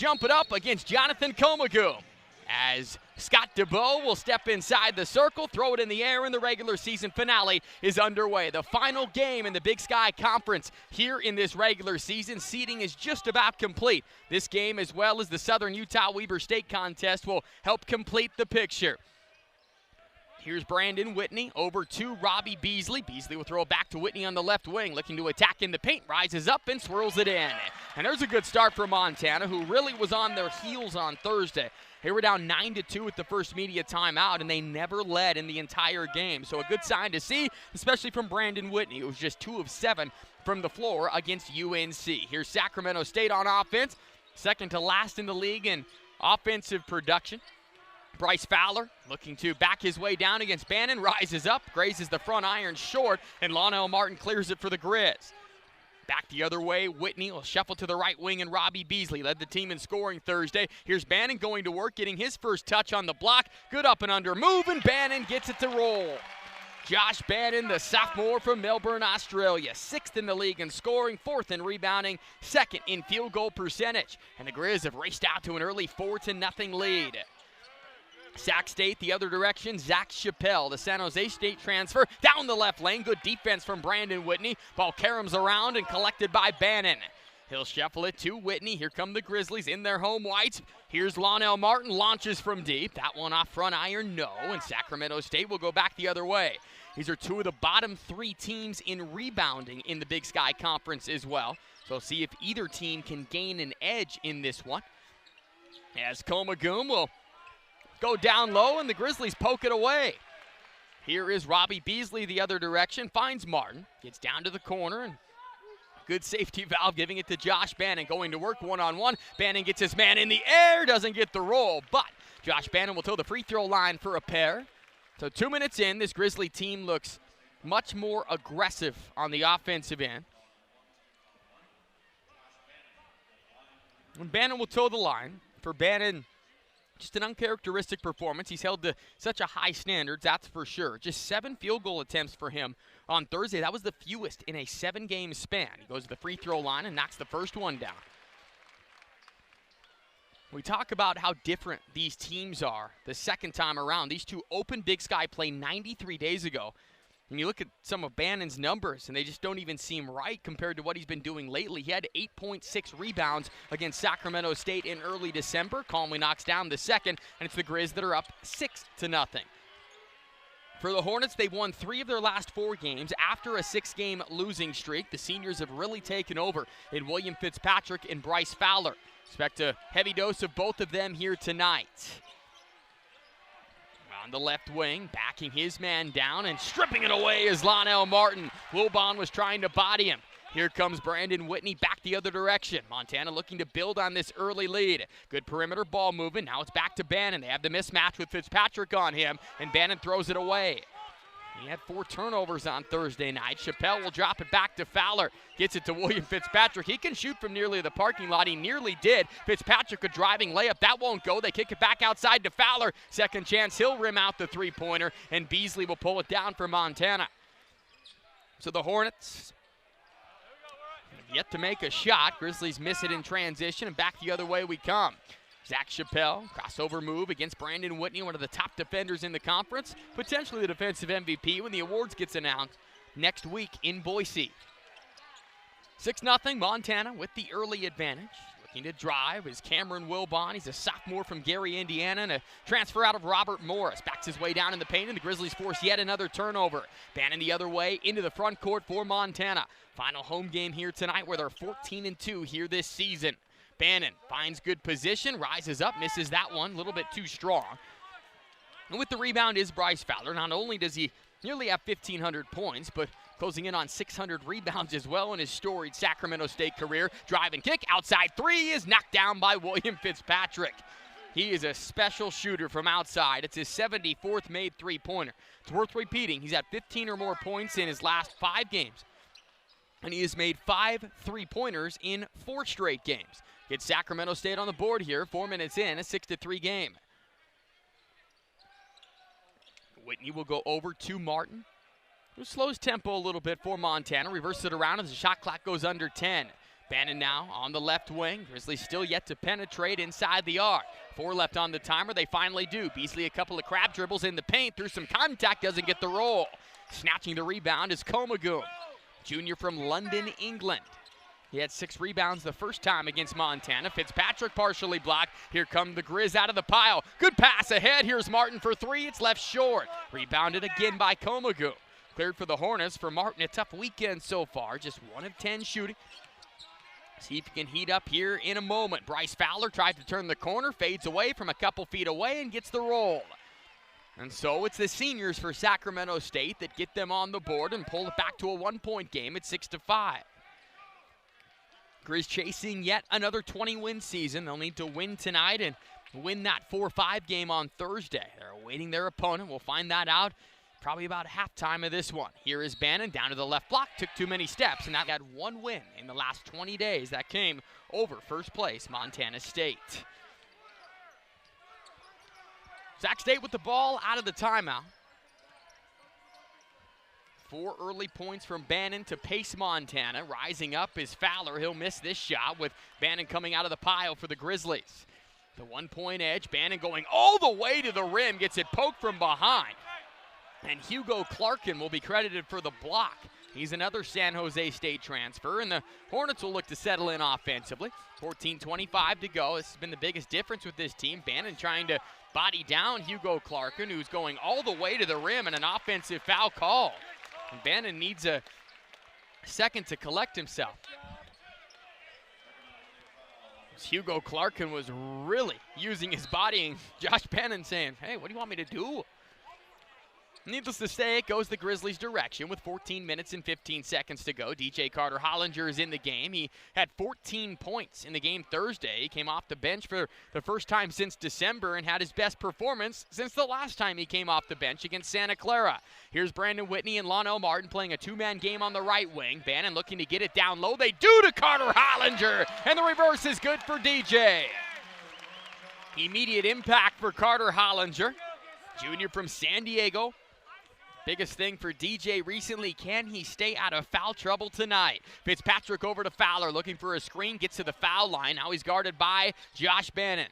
jump it up against Jonathan Comagoo. As Scott DeBow will step inside the circle, throw it in the air, and the regular season finale is underway. The final game in the Big Sky Conference here in this regular season. Seeding is just about complete. This game, as well as the Southern Utah Weber State contest, will help complete the picture. Here's Brandon Whitney over to Robbie Beasley. Beasley will throw it back to Whitney on the left wing, looking to attack in the paint, rises up and swirls it in. And there's a good start for Montana, who really was on their heels on Thursday. They were down 9-2 at the first media timeout, and they never led in the entire game. So a good sign to see, especially from Brandon Whitney, who was just 2 of 7 from the floor against UNC. Here's Sacramento State on offense, second to last in the league in offensive production. Bryce Fowler looking to back his way down against Bannon, rises up, grazes the front iron short, and Lonell Martin clears it for the Grizz. Back the other way, Whitney will shuffle to the right wing, and Robbie Beasley led the team in scoring Thursday. Here's Bannon going to work, getting his first touch on the block. Good up and under move, and Bannon gets it to roll. Josh Bannon, the sophomore from Melbourne, Australia, 6th in the league in scoring, 4th in rebounding, 2nd in field goal percentage. And the Grizz have raced out to an early 4-0 lead. Sac State the other direction, Zach Chappelle, the San Jose State transfer, down the left lane. Good defense from Brandon Whitney. Ball caroms around and collected by Bannon. He'll shuffle it to Whitney. Here come the Grizzlies in their home whites. Here's Lonell Martin, launches from deep. That one off front iron, no. And Sacramento State will go back the other way. These are 2 of the bottom 3 teams in rebounding in the Big Sky Conference as well. So we'll see if either team can gain an edge in this one. As Comagoo will go down low, and the Grizzlies poke it away. Here is Robbie Beasley the other direction, finds Martin, gets down to the corner, and good safety valve, giving it to Josh Bannon, going to work one-on-one. Bannon gets his man in the air, doesn't get the roll, but Josh Bannon will toe the free throw line for a pair. So 2 minutes in, this Grizzly team looks much more aggressive on the offensive end. And Bannon will toe the line. For Bannon, just an uncharacteristic performance. He's held to such a high standard, that's for sure. Just 7 field goal attempts for him on Thursday. That was the fewest in a 7-game span. He goes to the free throw line and knocks the first one down. We talk about how different these teams are the second time around. These 2 opened Big Sky play 93 days ago. And you look at some of Bannon's numbers, and they just don't even seem right compared to what he's been doing lately. He had 8.6 rebounds against Sacramento State in early December. Calmly knocks down the second, and it's the Grizz that are up 6-0. For the Hornets, they've won 3 of their last 4 games after a 6-game losing streak. The seniors have really taken over in William Fitzpatrick and Bryce Fowler. Expect a heavy dose of both of them here tonight. On the left wing, backing his man down and stripping it away is Lonell Martin. Wilbon was trying to body him. Here comes Brandon Whitney back the other direction. Montana looking to build on this early lead. Good perimeter ball movement. Now it's back to Bannon. They have the mismatch with Fitzpatrick on him, and Bannon throws it away. He had 4 turnovers on Thursday night. Chappelle will drop it back to Fowler. Gets it to William Fitzpatrick. He can shoot from nearly the parking lot. He nearly did. Fitzpatrick a driving layup. That won't go. They kick it back outside to Fowler. Second chance. He'll rim out the 3-pointer, and Beasley will pull it down for Montana. So the Hornets have yet to make a shot. Grizzlies miss it in transition, and back the other way we come. Zach Chappelle, crossover move against Brandon Whitney, one of the top defenders in the conference, potentially the defensive MVP when the awards gets announced next week in Boise. 6-0 Montana with the early advantage. Looking to drive is Cameron Wilbon. He's a sophomore from Gary, Indiana, and a transfer out of Robert Morris. Backs his way down in the paint, and the Grizzlies force yet another turnover. Bannon the other way into the front court for Montana. Final home game here tonight where they're 14-2 here this season. Bannon finds good position, rises up, misses that one, a little bit too strong. And with the rebound is Bryce Fowler. Not only does he nearly have 1,500 points, but closing in on 600 rebounds as well in his storied Sacramento State career. Drive and kick, outside 3 is knocked down by William Fitzpatrick. He is a special shooter from outside. It's his 74th made 3-pointer. It's worth repeating, he's had 15 or more points in his last 5 games. And he has made 5 3-pointers in 4 straight games. Gets Sacramento State on the board here, 4 minutes in, a 6-3 game. Whitney will go over to Martin, who slows tempo a little bit for Montana. Reverses it around as the shot clock goes under 10. Bannon now on the left wing. Grizzlies still yet to penetrate inside the arc. 4 left on the timer. They finally do. Beasley a couple of crab dribbles in the paint. Through some contact, doesn't get the roll. Snatching the rebound is Comagoo, junior from London, England. He had 6 rebounds the first time against Montana. Fitzpatrick partially blocked. Here come the Grizz out of the pile. Good pass ahead. Here's Martin for 3. It's left short. Rebounded again by Comagoo. Cleared for the Hornets. For Martin, a tough weekend so far. Just 1 of 10 shooting. See if he can heat up here in a moment. Bryce Fowler tried to turn the corner, fades away from a couple feet away and gets the roll. And so it's the seniors for Sacramento State that get them on the board and pull it back to a 1-point game at 6-5. Grizz chasing yet another 20-win season. They'll need to win tonight and win that 4-5 game on Thursday. They're awaiting their opponent. We'll find that out probably about halftime of this one. Here is Bannon down to the left block. Took too many steps, and that had 1 win in the last 20 days. That came over first place, Montana State. Sac State with the ball out of the timeout. 4 early points from Bannon to pace Montana. Rising up is Fowler. He'll miss this shot with Bannon coming out of the pile for the Grizzlies. The 1-point edge. Bannon going all the way to the rim. Gets it poked from behind. And Hugo Clarkin will be credited for the block. He's another San Jose State transfer, and the Hornets will look to settle in offensively. 14:25 to go. This has been the biggest difference with this team. Bannon trying to body down Hugo Clarkin, who's going all the way to the rim, and an offensive foul call. And Bannon needs a second to collect himself. Hugo Clarkin was really using his body, and Josh Bannon saying, hey, what do you want me to do? Needless to say, it goes the Grizzlies' direction with 14 minutes and 15 seconds to go. DJ Carter-Hollinger is in the game. He had 14 points in the game Thursday. He came off the bench for the first time since December and had his best performance since the last time he came off the bench against Santa Clara. Here's Brandon Whitney and Lonell Martin playing a 2-man game on the right wing. Bannon looking to get it down low. They do to Carter-Hollinger, and the reverse is good for DJ. Immediate impact for Carter-Hollinger, junior from San Diego. Biggest thing for DJ recently, can he stay out of foul trouble tonight? Fitzpatrick over to Fowler, looking for a screen, gets to the foul line. Now he's guarded by Josh Bannon.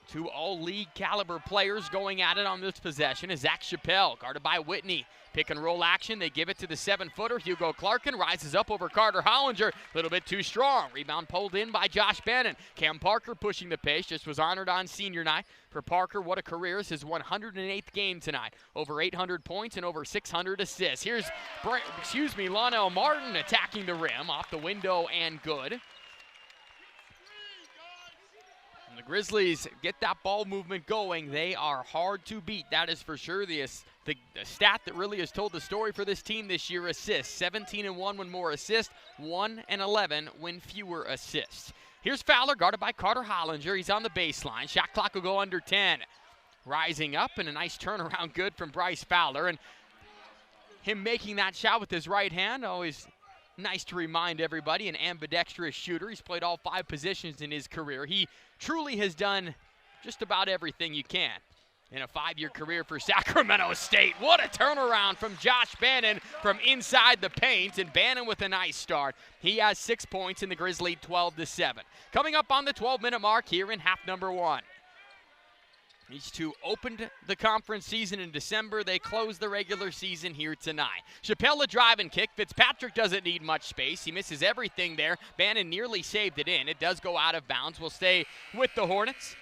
2 all-league caliber players going at it on this possession is Zach Chappelle, guarded by Whitney. Pick and roll action, they give it to the 7-footer. Hugo Clarkin rises up over Carter-Hollinger, a little bit too strong. Rebound pulled in by Josh Bannon. Cam Parker pushing the pace, just was honored on senior night. For Parker, what a career. It's his 108th game tonight. Over 800 points and over 600 assists. Here's, Lonell Martin attacking the rim, off the window and good. The Grizzlies get that ball movement going. They are hard to beat, that is for sure. The stat that really has told the story for this team this year, assists. 17-1 when more assists, 1-11 when fewer assists. Here's Fowler, guarded by Carter-Hollinger. He's on the baseline. Shot clock will go under 10. Rising up, and a nice turnaround good from Bryce Fowler. And him making that shot with his right hand, always nice to remind everybody, an ambidextrous shooter. He's played all 5 positions in his career. He truly has done just about everything you can in a 5-year career for Sacramento State. What a turnaround from Josh Bannon from inside the paint, and Bannon with a nice start. He has 6 points in the Grizz lead 12-7. Coming up on the 12-minute mark here in half number 1. These two opened the conference season in December. They closed the regular season here tonight. Chappelle a drive and kick. Fitzpatrick doesn't need much space. He misses everything there. Bannon nearly saved it in. It does go out of bounds. We'll stay with the Hornets.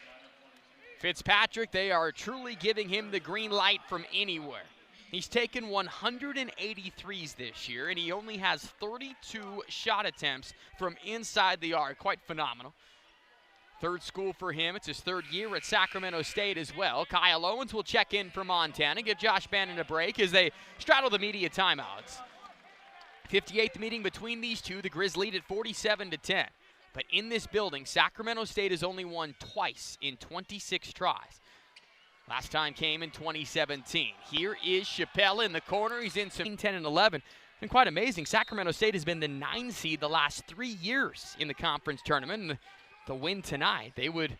Fitzpatrick, they are truly giving him the green light from anywhere. He's taken 183s this year, and he only has 32 shot attempts from inside the arc. Quite phenomenal. Third school for him. It's his 3rd year at Sacramento State as well. Kyle Owens will check in for Montana, give Josh Bannon a break as they straddle the media timeouts. 58th meeting between these two. The Grizz lead at 47-10. But in this building, Sacramento State has only won twice in 26 tries. Last time came in 2017. Here is Chappelle in the corner. He's in 10 and 11. Been quite amazing. Sacramento State has been the 9 seed the last 3 years in the conference tournament. And the win tonight, they would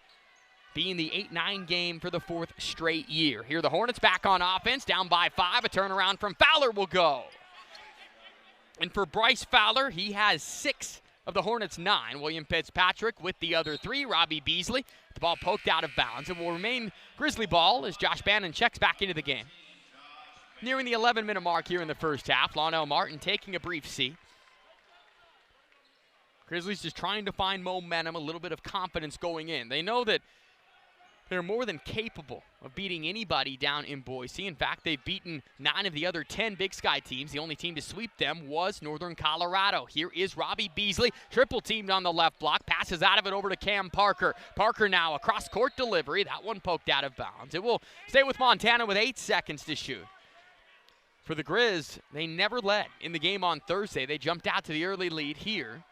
be in the 8-9 game for the 4th straight year. Here the Hornets back on offense, down by 5. A turnaround from Fowler will go. And for Bryce Fowler, he has 6 of the Hornets 9. William Fitzpatrick with the other 3. Robbie Beasley. The ball poked out of bounds. It will remain Grizzly ball as Josh Bannon checks back into the game. Nearing the 11-minute mark here in the first half. Lonnell Martin taking a brief seat. Grizzlies just trying to find momentum, a little bit of confidence going in. They know that they're more than capable of beating anybody down in Boise. In fact, they've beaten 9 of the other 10 Big Sky teams. The only team to sweep them was Northern Colorado. Here is Robbie Beasley, triple teamed on the left block, passes out of it over to Cam Parker. Parker now a cross-court delivery. That one poked out of bounds. It will stay with Montana with 8 seconds to shoot. For the Grizz, they never led in the game on Thursday. They jumped out to the early lead here.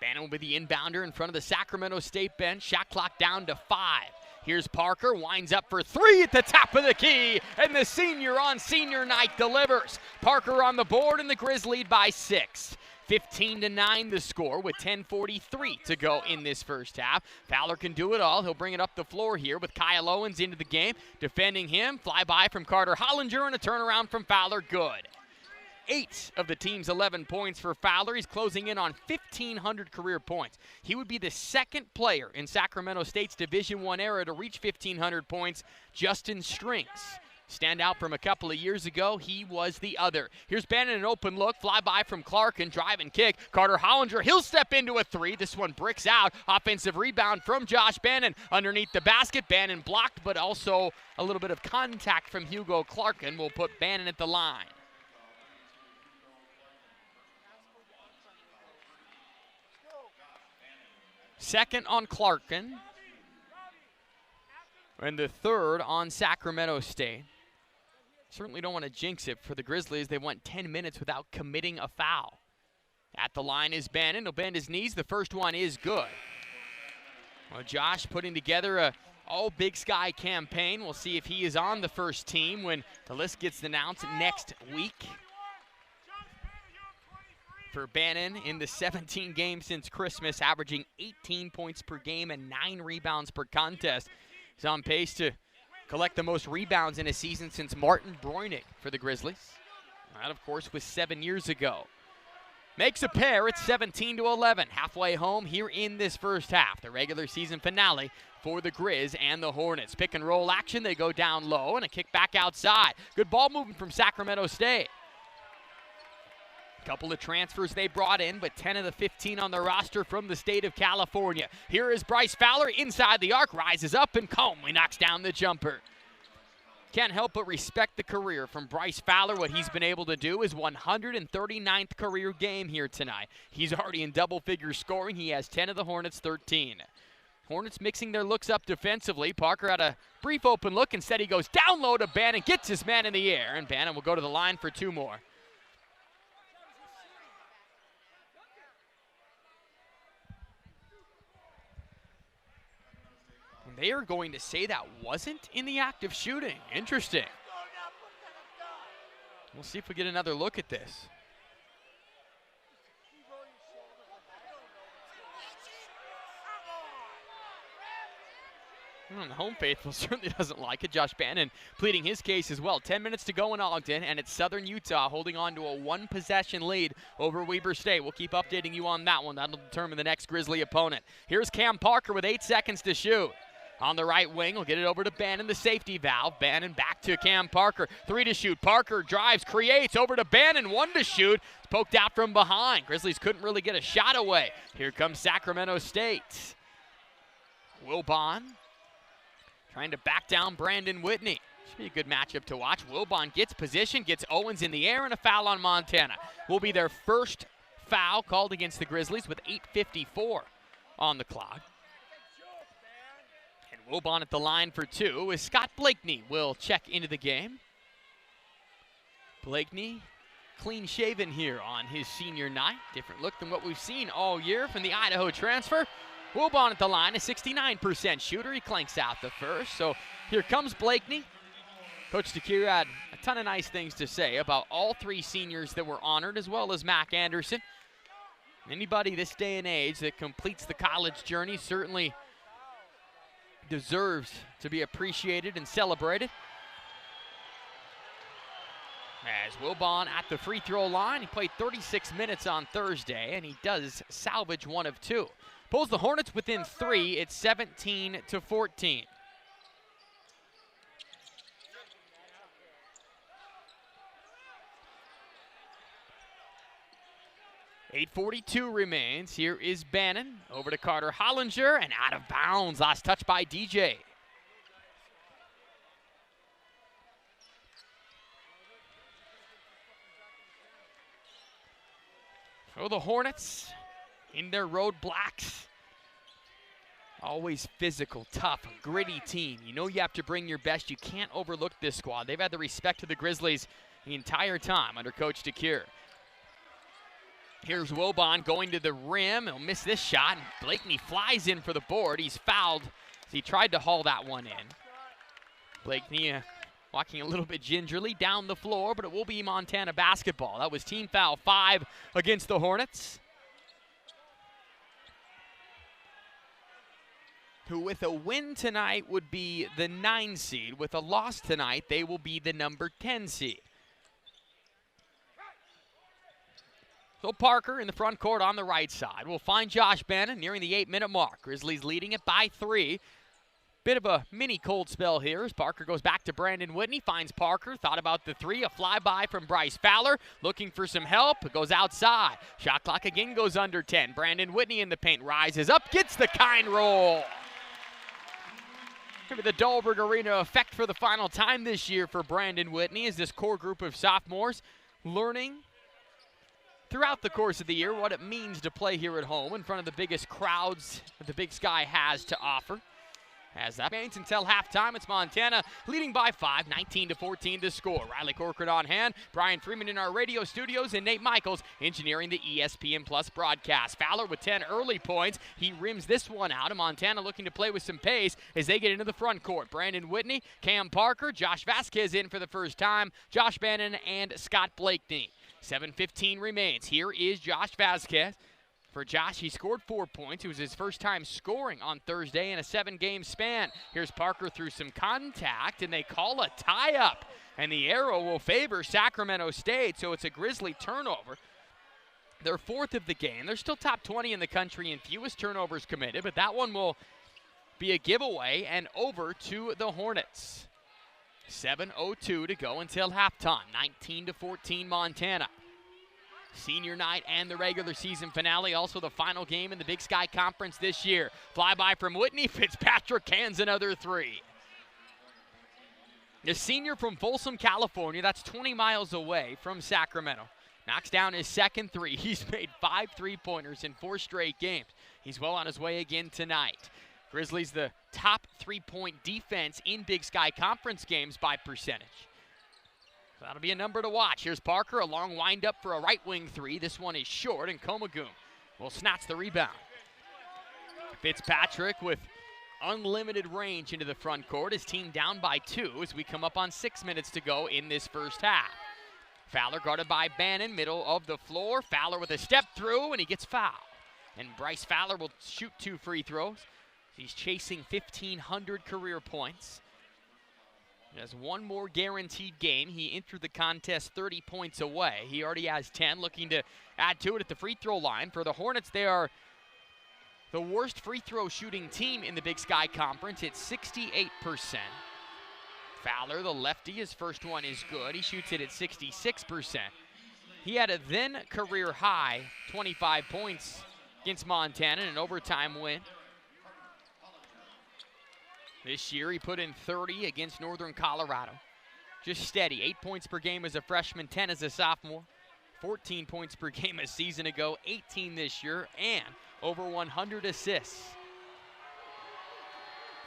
Bannon will be the inbounder in front of the Sacramento State bench. Shot clock down to 5. Here's Parker, winds up for 3 at the top of the key, and the senior on senior night delivers. Parker on the board, and the Grizz lead by 6. 15-9 the score with 10:43 to go in this first half. Fowler can do it all. He'll bring it up the floor here with Kyle Owens into the game. Defending him, flyby from Carter Hollinger and a turnaround from Fowler, good. 8 of the team's 11 points for Fowler. He's closing in on 1,500 career points. He would be the second player in Sacramento State's Division I era to reach 1,500 points just in strings. Stand out from a couple of years ago, he was the other. Here's Bannon, an open look, flyby from Clark and drive and kick. Carter Hollinger, he'll step into a 3. This one bricks out. Offensive rebound from Josh Bannon underneath the basket. Bannon blocked, but also a little bit of contact from Hugo Clarkin will put Bannon at the line. Second on Clarkin, and the third on Sacramento State. Certainly don't want to jinx it for the Grizzlies. They went 10 minutes without committing a foul. At the line is Bannon. He'll bend his knees. The first one is good. Well, Josh putting together a all Big Sky campaign. We'll see if he is on the first team when the list gets announced next week. For Bannon in the 17 games since Christmas, averaging 18 points per game and 9 rebounds per contest. He's on pace to collect the most rebounds in a season since Martin Broynick for the Grizzlies. That, of course, was 7 years ago. Makes a pair. It's 17-11. Halfway home here in this first half. The regular season finale for the Grizz and the Hornets. Pick and roll action. They go down low and a kick back outside. Good ball movement from Sacramento State. Couple of transfers they brought in, but 10 of the 15 on the roster from the state of California. Here is Bryce Fowler inside the arc, rises up and calmly knocks down the jumper. Can't help but respect the career from Bryce Fowler. What he's been able to do is 139th career game here tonight. He's already in double-figure scoring. He has 10 of the Hornets' 13. Hornets mixing their looks up defensively. Parker had a brief open look. Instead, he goes down low to Bannon, gets his man in the air, and Bannon will go to the line for 2 more. They are going to say that wasn't in the act of shooting. Interesting. We'll see if we get another look at this. The home faithful certainly doesn't like it. Josh Bannon pleading his case as well. 10 minutes to go in Ogden, and it's Southern Utah holding on to a 1-possession lead over Weber State. We'll keep updating you on that one. That'll determine the next Grizzly opponent. Here's Cam Parker with 8 seconds to shoot. On the right wing, we'll get it over to Bannon, the safety valve. Bannon back to Cam Parker. 3 to shoot. Parker drives, creates, over to Bannon. 1 to shoot. It's poked out from behind. Grizzlies couldn't really get a shot away. Here comes Sacramento State. Wilbon trying to back down Brandon Whitney. Should be a good matchup to watch. Wilbon gets position, gets Owens in the air, and a foul on Montana. Will be their first foul called against the Grizzlies with 8:54 on the clock. Wilbon at the line for 2 as Scott Blakeney will check into the game. Blakeney clean-shaven here on his senior night. Different look than what we've seen all year from the Idaho transfer. Wilbon at the line, a 69% shooter. He clanks out the first. So here comes Blakeney. Coach DeCure had a ton of nice things to say about all 3 seniors that were honored, as well as Mac Anderson. Anybody this day and age that completes the college journey certainly deserves to be appreciated and celebrated. As Wilbon at the free throw line, he played 36 minutes on Thursday, and he does salvage one of two. Pulls the Hornets within 3. It's 17-14. .8:42 remains. Here is Bannon. Over to Carter Hollinger, and out of bounds. Last touch by DJ. So the Hornets in their road blacks. Always physical, tough, gritty team. You know you have to bring your best. You can't overlook this squad. They've had the respect of the Grizzlies the entire time under Coach DeCure. Here's Wilbon going to the rim. He'll miss this shot. And Blakeney flies in for the board. He's fouled as he tried to haul that one in. Blakeney walking a little bit gingerly down the floor, but it will be Montana basketball. That was team foul 5 against the Hornets, who with a win tonight would be the 9 seed. With a loss tonight, they will be the number 10 seed. So Parker in the front court on the right side. We'll find Josh Bannon nearing the 8-minute mark. Grizzlies leading it by 3. Bit of a mini cold spell here as Parker goes back to Brandon Whitney. Finds Parker, thought about the 3. A flyby from Bryce Fowler, looking for some help. It goes outside. Shot clock again goes under 10. Brandon Whitney in the paint, rises up, gets the kind roll. Maybe the Dahlberg Arena effect for the final time this year for Brandon Whitney as this core group of sophomores learning throughout the course of the year what it means to play here at home in front of the biggest crowds that the Big Sky has to offer. As that remains until halftime, it's Montana leading by 5, 19-14 to score. Riley Corcoran on hand, Brian Freeman in our radio studios, and Nate Michaels engineering the ESPN Plus broadcast. Fowler with 10 early points. He rims this one out, and Montana looking to play with some pace as they get into the front court. Brandon Whitney, Cam Parker, Josh Vasquez in for the first time, Josh Bannon, and Scott Blakeney. 7:15 remains. Here is Josh Vasquez. For Josh, he scored 4 points. It was his first time scoring on Thursday in a 7-game span. Here's Parker through some contact, and they call a tie-up. And the arrow will favor Sacramento State, so it's a Grizzly turnover. Their 4th of the game. They're still top 20 in the country in fewest turnovers committed, but that one will be a giveaway and over to the Hornets. 7:02 to go until halftime. 19-14 Montana. Senior night and the regular season finale, also the final game in the Big Sky Conference this year. Flyby from Whitney, Fitzpatrick cans another 3. The senior from Folsom, California, that's 20 miles away from Sacramento. Knocks down his second 3. He's made 5 3-pointers in 4 straight games. He's well on his way again tonight. Grizzlies the top 3-point defense in Big Sky Conference games by percentage. So that'll be a number to watch. Here's Parker, a long windup for a right wing 3. This one is short, and Komagoon will snatch the rebound. Fitzpatrick with unlimited range into the front court. His team down by 2 as we come up on 6 minutes to go in this first half. Fowler guarded by Bannon, middle of the floor. Fowler with a step through, and he gets fouled. And Bryce Fowler will shoot 2 free throws. He's chasing 1,500 career points. He has 1 more guaranteed game. He entered the contest 30 points away. He already has 10, looking to add to it at the free throw line. For the Hornets, they are the worst free throw shooting team in the Big Sky Conference. It's 68%. Fowler, the lefty, his first one is good. He shoots it at 66%. He had a then career high 25 points against Montana in an overtime win. This year he put in 30 against Northern Colorado. Just steady, 8 points per game as a freshman, 10 as a sophomore, 14 points per game a season ago, 18 this year, and over 100 assists.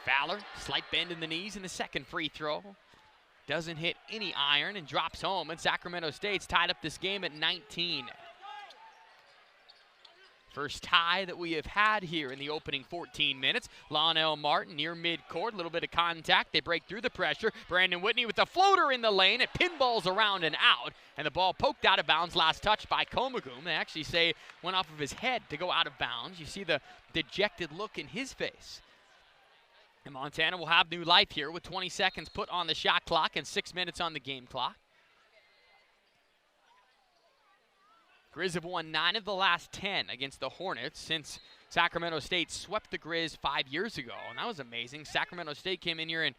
Fowler, slight bend in the knees in the second free throw. Doesn't hit any iron and drops home, and Sacramento State's tied up this game at 19. First tie that we have had here in the opening 14 minutes. Lionel Martin near midcourt, a little bit of contact. They break through the pressure. Brandon Whitney with the floater in the lane. It pinballs around and out, and the ball poked out of bounds. Last touch by Komagoon. They actually say went off of his head to go out of bounds. You see the dejected look in his face. And Montana will have new life here with 20 seconds put on the shot clock and 6 minutes on the game clock. Grizz have won 9 of the last 10 against the Hornets since Sacramento State swept the Grizz 5 years ago, and that was amazing. Sacramento State came in here and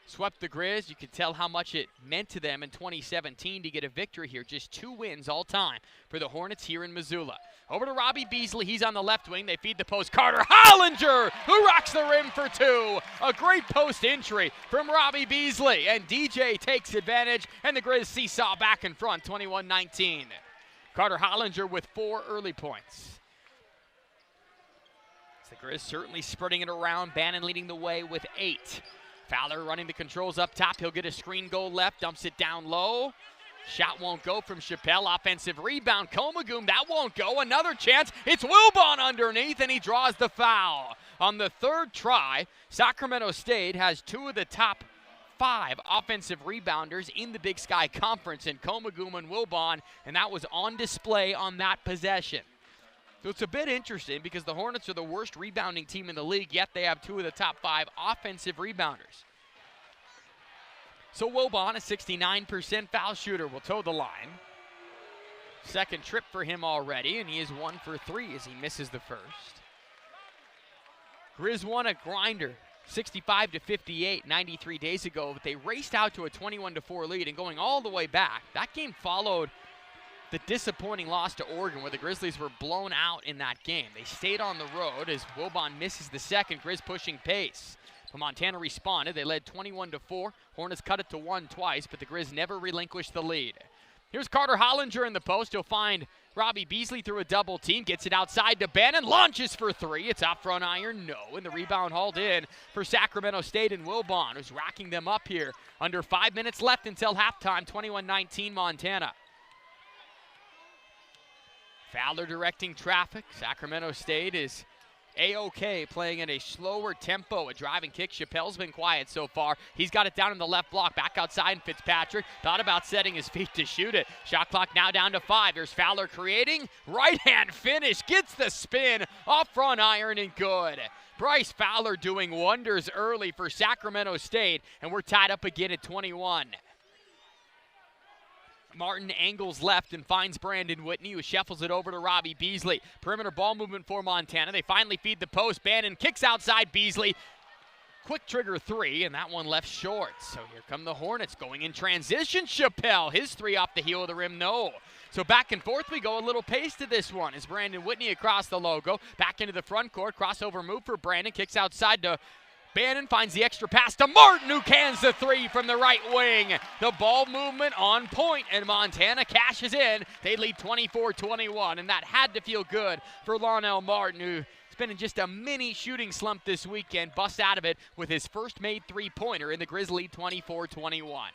swept the Grizz. You could tell how much it meant to them in 2017 to get a victory here. Just 2 wins all time for the Hornets here in Missoula. Over to Robbie Beasley. He's on the left wing. They feed the post. Carter Hollinger, who rocks the rim for 2. A great post entry from Robbie Beasley. And DJ takes advantage, and the Grizz seesaw back in front, 21-19. Carter Hollinger with 4 early points. The Grizz certainly spreading it around. Bannon leading the way with 8. Fowler running the controls up top. He'll get a screen goal left, dumps it down low. Shot won't go from Chappelle. Offensive rebound. Komagoom, that won't go. Another chance. It's Wilbon underneath, and he draws the foul. On the 3rd try, Sacramento State has 2 of the top 5 offensive rebounders in the Big Sky Conference in Komagoom and Wilbon, and that was on display on that possession. So it's a bit interesting because the Hornets are the worst rebounding team in the league, yet they have 2 of the top 5 offensive rebounders. So Wilbon, a 69% foul shooter, will toe the line. Second trip for him already, and he is 1 for 3 as he misses the first. Grizz won a grinder, 65-58, 93 days ago, but they raced out to a 21-4 lead, and going all the way back, that game followed the disappointing loss to Oregon, where the Grizzlies were blown out in that game. They stayed on the road as Wilbon misses the second. Grizz pushing pace. But Montana responded. They led 21-4. Hornets cut it to 1 twice, but the Grizz never relinquished the lead. Here's Carter Hollinger in the post. He'll find Robbie Beasley through a double team. Gets it outside to Bannon. Launches for 3. It's off front iron. No. And the rebound hauled in for Sacramento State and Wilbon, who's racking them up here. Under 5 minutes left until halftime. 21-19 Montana. Fowler directing traffic. Sacramento State is A-OK, playing at a slower tempo. A driving kick. Chappelle's been quiet so far. He's got it down in the left block. Back outside, and Fitzpatrick thought about setting his feet to shoot it. Shot clock now down to 5. Here's Fowler creating. Right-hand finish. Gets the spin. Off front iron and good. Bryce Fowler doing wonders early for Sacramento State, and we're tied up again at 21. Martin angles left and finds Brandon Whitney, who shuffles it over to Robbie Beasley. Perimeter ball movement for Montana. They finally feed the post. Bannon kicks outside Beasley. Quick trigger 3, and that one left short. So here come the Hornets going in transition. Chappelle, his 3 off the heel of the rim, no. So back and forth we go, a little pace to this one as Brandon Whitney across the logo. Back into the front court, crossover move for Brandon. Kicks outside to Bannon, finds the extra pass to Martin, who cans the 3 from the right wing. The ball movement on point, and Montana cashes in. They lead 24-21, and that had to feel good for Lonnell Martin, who's been in just a mini shooting slump this weekend. Busts out of it with his first made 3-pointer in the Grizz lead 24-21.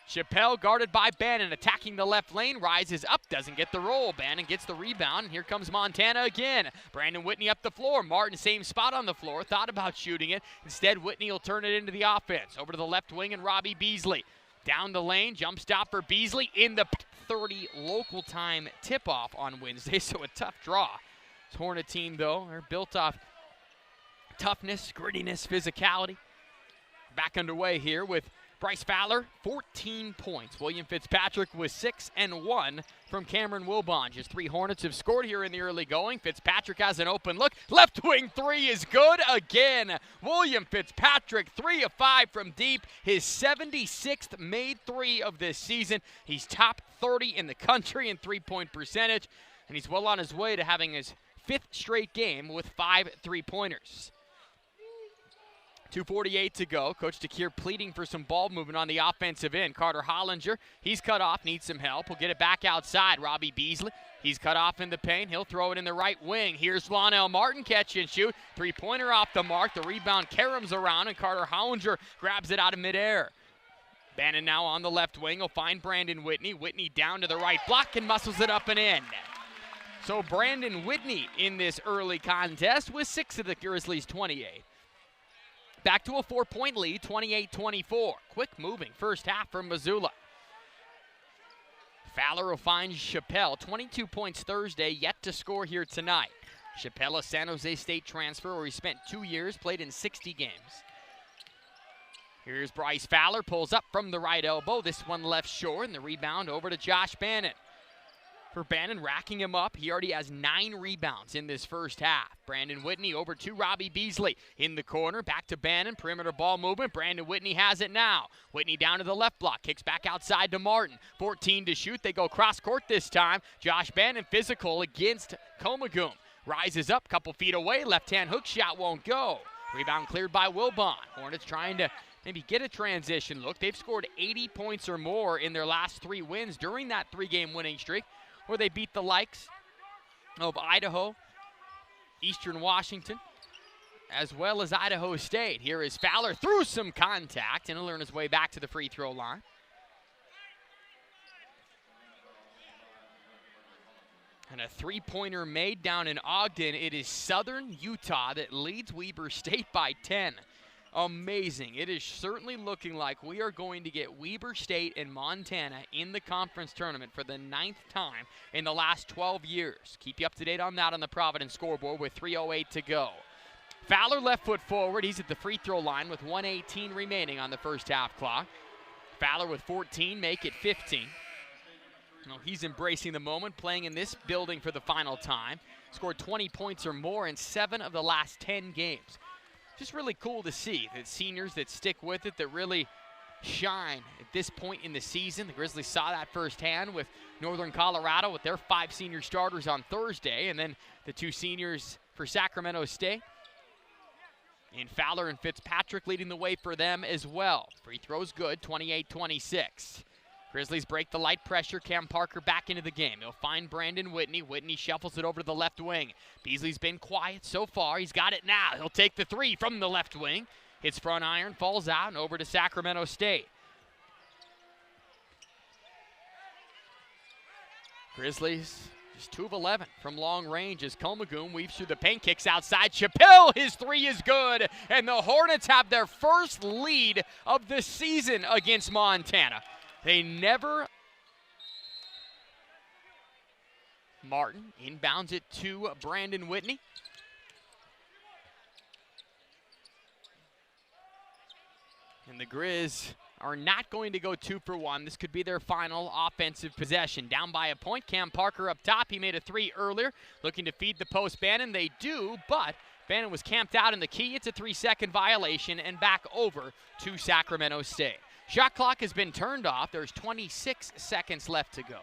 Chappelle guarded by Bannon, attacking the left lane, rises up, doesn't get the roll. Bannon gets the rebound, and here comes Montana again. Brandon Whitney up the floor. Martin, same spot on the floor, thought about shooting it. Instead, Whitney will turn it into the offense. Over to the left wing, and Robbie Beasley. Down the lane, jump stop for Beasley in the 30 local time tip-off on Wednesday, so a tough draw. This Hornet team, though, are built off toughness, grittiness, physicality. Back underway here with Bryce Fowler, 14 points. William Fitzpatrick with 6 and 1 from Cameron Wilbon. Just 3 Hornets have scored here in the early going. Fitzpatrick has an open look. Left wing 3 is good again. William Fitzpatrick, 3 of 5 from deep. His 76th made 3 of this season. He's top 30 in the country in 3-point percentage, and he's well on his way to having his 5th straight game with 5 3-pointers. 2:48 to go. Coach DeKeer pleading for some ball movement on the offensive end. Carter Hollinger, he's cut off, needs some help. He'll get it back outside. Robbie Beasley, he's cut off in the paint. He'll throw it in the right wing. Here's Lonnell Martin, catch and shoot. 3-pointer off the mark. The rebound caroms around, and Carter Hollinger grabs it out of midair. Bannon now on the left wing. He'll find Brandon Whitney. Whitney down to the right block and muscles it up and in. So Brandon Whitney in this early contest with 6 of the Grizzlies' 28. Back to a 4-point lead, 28-24. Quick moving first half from Missoula. Fowler will find Chappelle. 22 points Thursday, yet to score here tonight. Chappelle, a San Jose State transfer where he spent 2 years, played in 60 games. Here's Bryce Fowler, pulls up from the right elbow. This one left short, and the rebound over to Josh Bannon. for Bannon, racking him up. He already has 9 rebounds in this first half. Brandon Whitney over to Robbie Beasley in the corner. Back to Bannon, perimeter ball movement. Brandon Whitney has it now. Whitney down to the left block, kicks back outside to Martin. 14 to shoot. They go cross court this time. Josh Bannon physical against Comagum. Rises up, couple feet away. Left-hand hook shot won't go. Rebound cleared by Wilbon. Hornets trying to maybe get a transition look. They've scored 80 points or more in their last 3 wins during that 3-game winning streak, where they beat the likes of Idaho, Eastern Washington, as well as Idaho State. Here is Fowler through some contact, and he'll earn his way back to the free throw line. And a 3-pointer made down in Ogden. It is Southern Utah that leads Weber State by 10. Amazing. It is certainly looking like we are going to get Weber State and Montana in the conference tournament for the 9th time in the last 12 years. Keep you up to date on that on the Providence scoreboard with 3:08 to go. Fowler left foot forward. He's at the free throw line with 1:18 remaining on the first half clock. Fowler with 14, make it 15. Well, he's embracing the moment, playing in this building for the final time. Scored 20 points or more in 7 of the last 10 games. Just really cool to see that seniors that stick with it, that really shine at this point in the season. The Grizzlies saw that firsthand with Northern Colorado with their 5 senior starters on Thursday, and then the 2 seniors for Sacramento State. And Fowler and Fitzpatrick leading the way for them as well. Free throws good, 28-26. Grizzlies break the light pressure. Cam Parker back into the game. He'll find Brandon Whitney. Whitney shuffles it over to the left wing. Beasley's been quiet so far. He's got it now. He'll take the 3 from the left wing. Hits front iron, falls out, and over to Sacramento State. Grizzlies just 2 of 11 from long range as Comagum weaves through the paint, kicks outside. Chappelle, his 3 is good, and the Hornets have their first lead of the season against Montana. They never. Martin inbounds it to Brandon Whitney. And the Grizz are not going to go 2 for 1. This could be their final offensive possession. Down by a point. Cam Parker up top. He made a 3 earlier. Looking to feed the post Bannon. They do, but Bannon was camped out in the key. It's a 3-second violation and back over to Sacramento State. Shot clock has been turned off. There's 26 seconds left to go.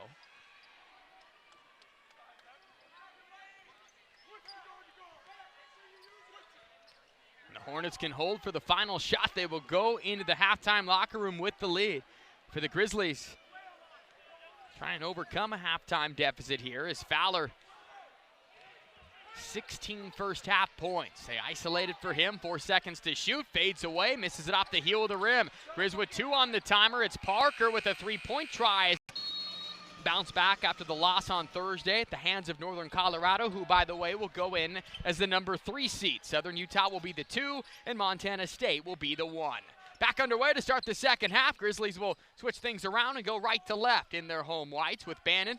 And the Hornets can hold for the final shot. They will go into the halftime locker room with the lead. For the Grizzlies, try and overcome a halftime deficit here as Fowler 16 first half points. They isolated for him, 4 seconds to shoot, fades away, misses it off the heel of the rim. Grizz with 2 on the timer. It's Parker with a 3-point try. Bounce back after the loss on Thursday at the hands of Northern Colorado, who, by the way, will go in as the number 3 seed. Southern Utah will be the 2, and Montana State will be the 1. Back underway to start the second half. Grizzlies will switch things around and go right to left in their home whites with Bannon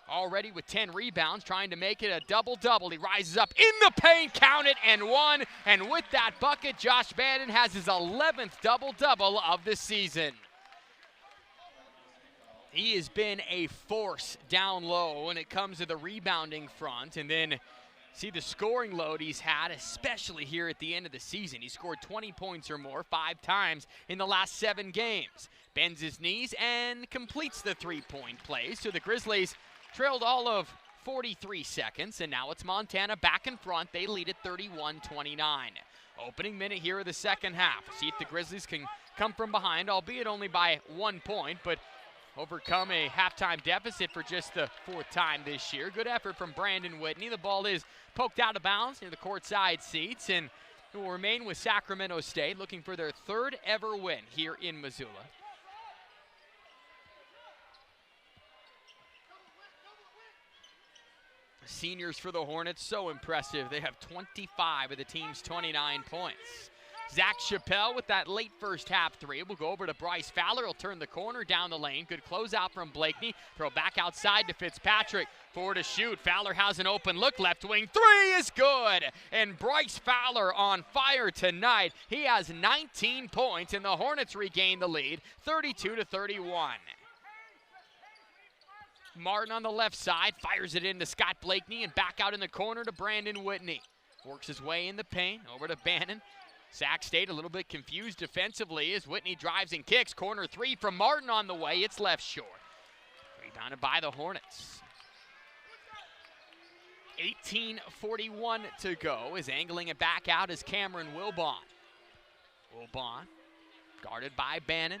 already with 10 rebounds, trying to make it a double-double. He rises up in the paint, count it, and 1. And with that bucket, Josh Bannon has his 11th double-double of the season. He has been a force down low when it comes to the rebounding front. And then see the scoring load he's had, especially here at the end of the season. He scored 20 points or more 5 times in the last 7 games. Bends his knees and completes the 3-point play. So the Grizzlies trailed all of 43 seconds, and now it's Montana back in front. They lead at 31-29. Opening minute here of the second half. See if the Grizzlies can come from behind, albeit only by 1 point, but overcome a halftime deficit for just the 4th time this year. Good effort from Brandon Whitney. The ball is poked out of bounds near the courtside seats, and it will remain with Sacramento State, looking for their 3rd ever win here in Missoula. Seniors for the Hornets, so impressive. They have 25 of the team's 29 points. Zach Chappelle with that late first half 3. We'll go over to Bryce Fowler. He'll turn the corner down the lane. Good closeout from Blakeney. Throw back outside to Fitzpatrick. Forward to shoot. Fowler has an open look. Left wing 3 is good. And Bryce Fowler on fire tonight. He has 19 points, and the Hornets regain the lead, 32-31. Martin on the left side, fires it into Scott Blakeney and back out in the corner to Brandon Whitney. Works his way in the paint, over to Bannon. Sac State a little bit confused defensively as Whitney drives and kicks. Corner three from Martin on the way, it's left short. Rebounded by the Hornets. 18:41 to go, is angling it back out as Cameron Wilbon. Wilbon guarded by Bannon.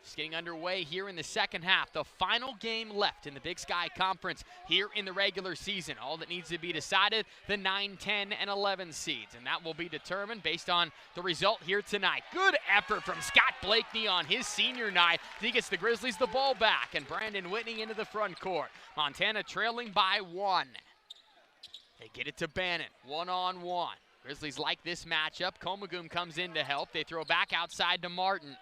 Just getting underway here in the second half. The final game left in the Big Sky Conference here in the regular season. All that needs to be decided, the 9, 10, and 11 seeds. And that will be determined based on the result here tonight. Good effort from Scott Blakeney on his senior night. He gets the Grizzlies the ball back, and Brandon Whitney into the front court. Montana trailing by 1. They get it to Bannon, one-on-one. Grizzlies like this matchup. Comagum comes in to help. They throw back outside to Martin.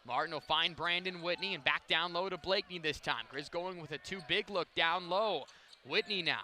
Martin will find Brandon Whitney and back down low to Blakeney this time. Grizz going with a too-big look down low. Whitney now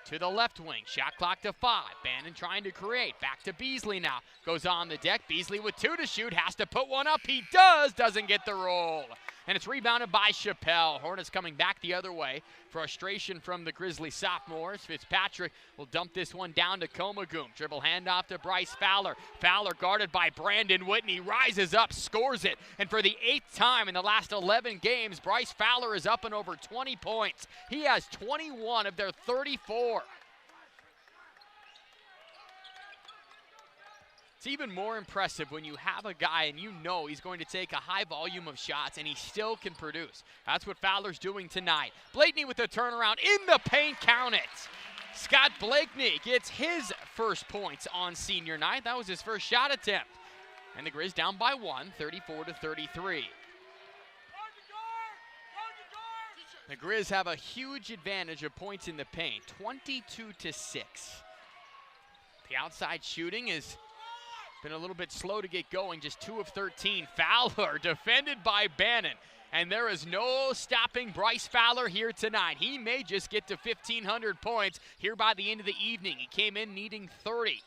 to the left wing. Shot clock to 5. Bannon trying to create. Back to Beasley now. Goes on the deck. Beasley with 2 to shoot. Has to put one up. He does. Doesn't get the roll. And it's rebounded by Chappelle. Hornets coming back the other way. Frustration from the Grizzly sophomores. Fitzpatrick will dump this one down to Comagum. Dribble handoff to Bryce Fowler. Fowler guarded by Brandon Whitney. Rises up, scores it. And for the 8th time in the last 11 games, Bryce Fowler is up and over 20 points. He has 21 of their 34. It's even more impressive when you have a guy and you know he's going to take a high volume of shots and he still can produce. That's what Fowler's doing tonight. Blakeney with the turnaround in the paint, count it. Scott Blakeney gets his first points on senior night. That was his first shot attempt. And the Grizz down by 1, 34-33. The Grizz have a huge advantage of points in the paint, 22-6. The outside shooting is been a little bit slow to get going, just 2 of 13. Fowler defended by Bannon. And there is no stopping Bryce Fowler here tonight. He may just get to 1,500 points here by the end of the evening. He came in needing 30.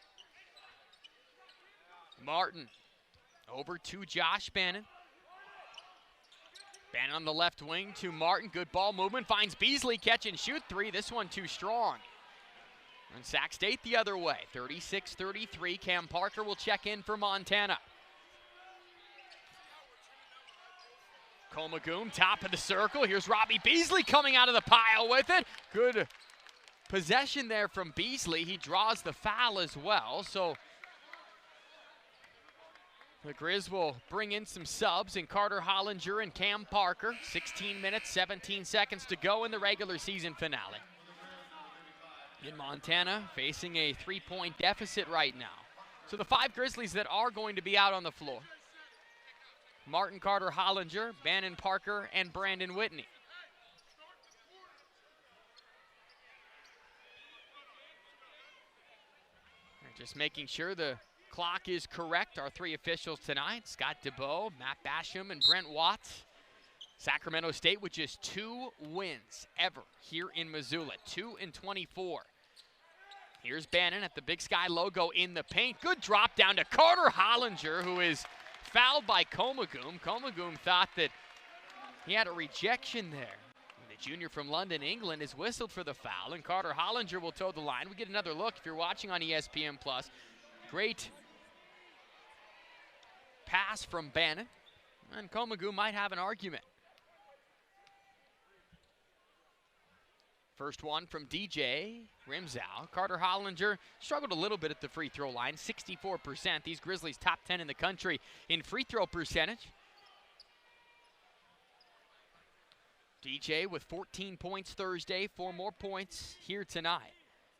Martin over to Josh Bannon. Bannon on the left wing to Martin. Good ball movement. Finds Beasley, catch and shoot 3. This one too strong. And Sac State the other way, 36-33. Cam Parker will check in for Montana. Comagum, top of the circle. Here's Robbie Beasley coming out of the pile with it. Good possession there from Beasley. He draws the foul as well. So the Grizz will bring in some subs in Carter Hollinger and Cam Parker. 16 minutes, 17 seconds to go in the regular season finale. In Montana, facing a 3-point deficit right now. So the 5 Grizzlies that are going to be out on the floor: Martin, Carter, Hollinger, Bannon, Parker, and Brandon Whitney. They're just making sure the clock is correct. Our 3 officials tonight: Scott DeBow, Matt Basham, and Brent Watts. Sacramento State with just 2 wins ever here in Missoula, 2-24. Here's Bannon at the Big Sky logo in the paint. Good drop down to Carter Hollinger, who is fouled by Comagum. Comagum thought that he had a rejection there. The junior from London, England, is whistled for the foul, and Carter Hollinger will toe the line. We get another look if you're watching on ESPN+. Great pass from Bannon, and Comagum might have an argument. First one from DJ, rims out. Carter Hollinger struggled a little bit at the free throw line, 64%. These Grizzlies top 10 in the country in free throw percentage. DJ with 14 points Thursday, 4 more points here tonight.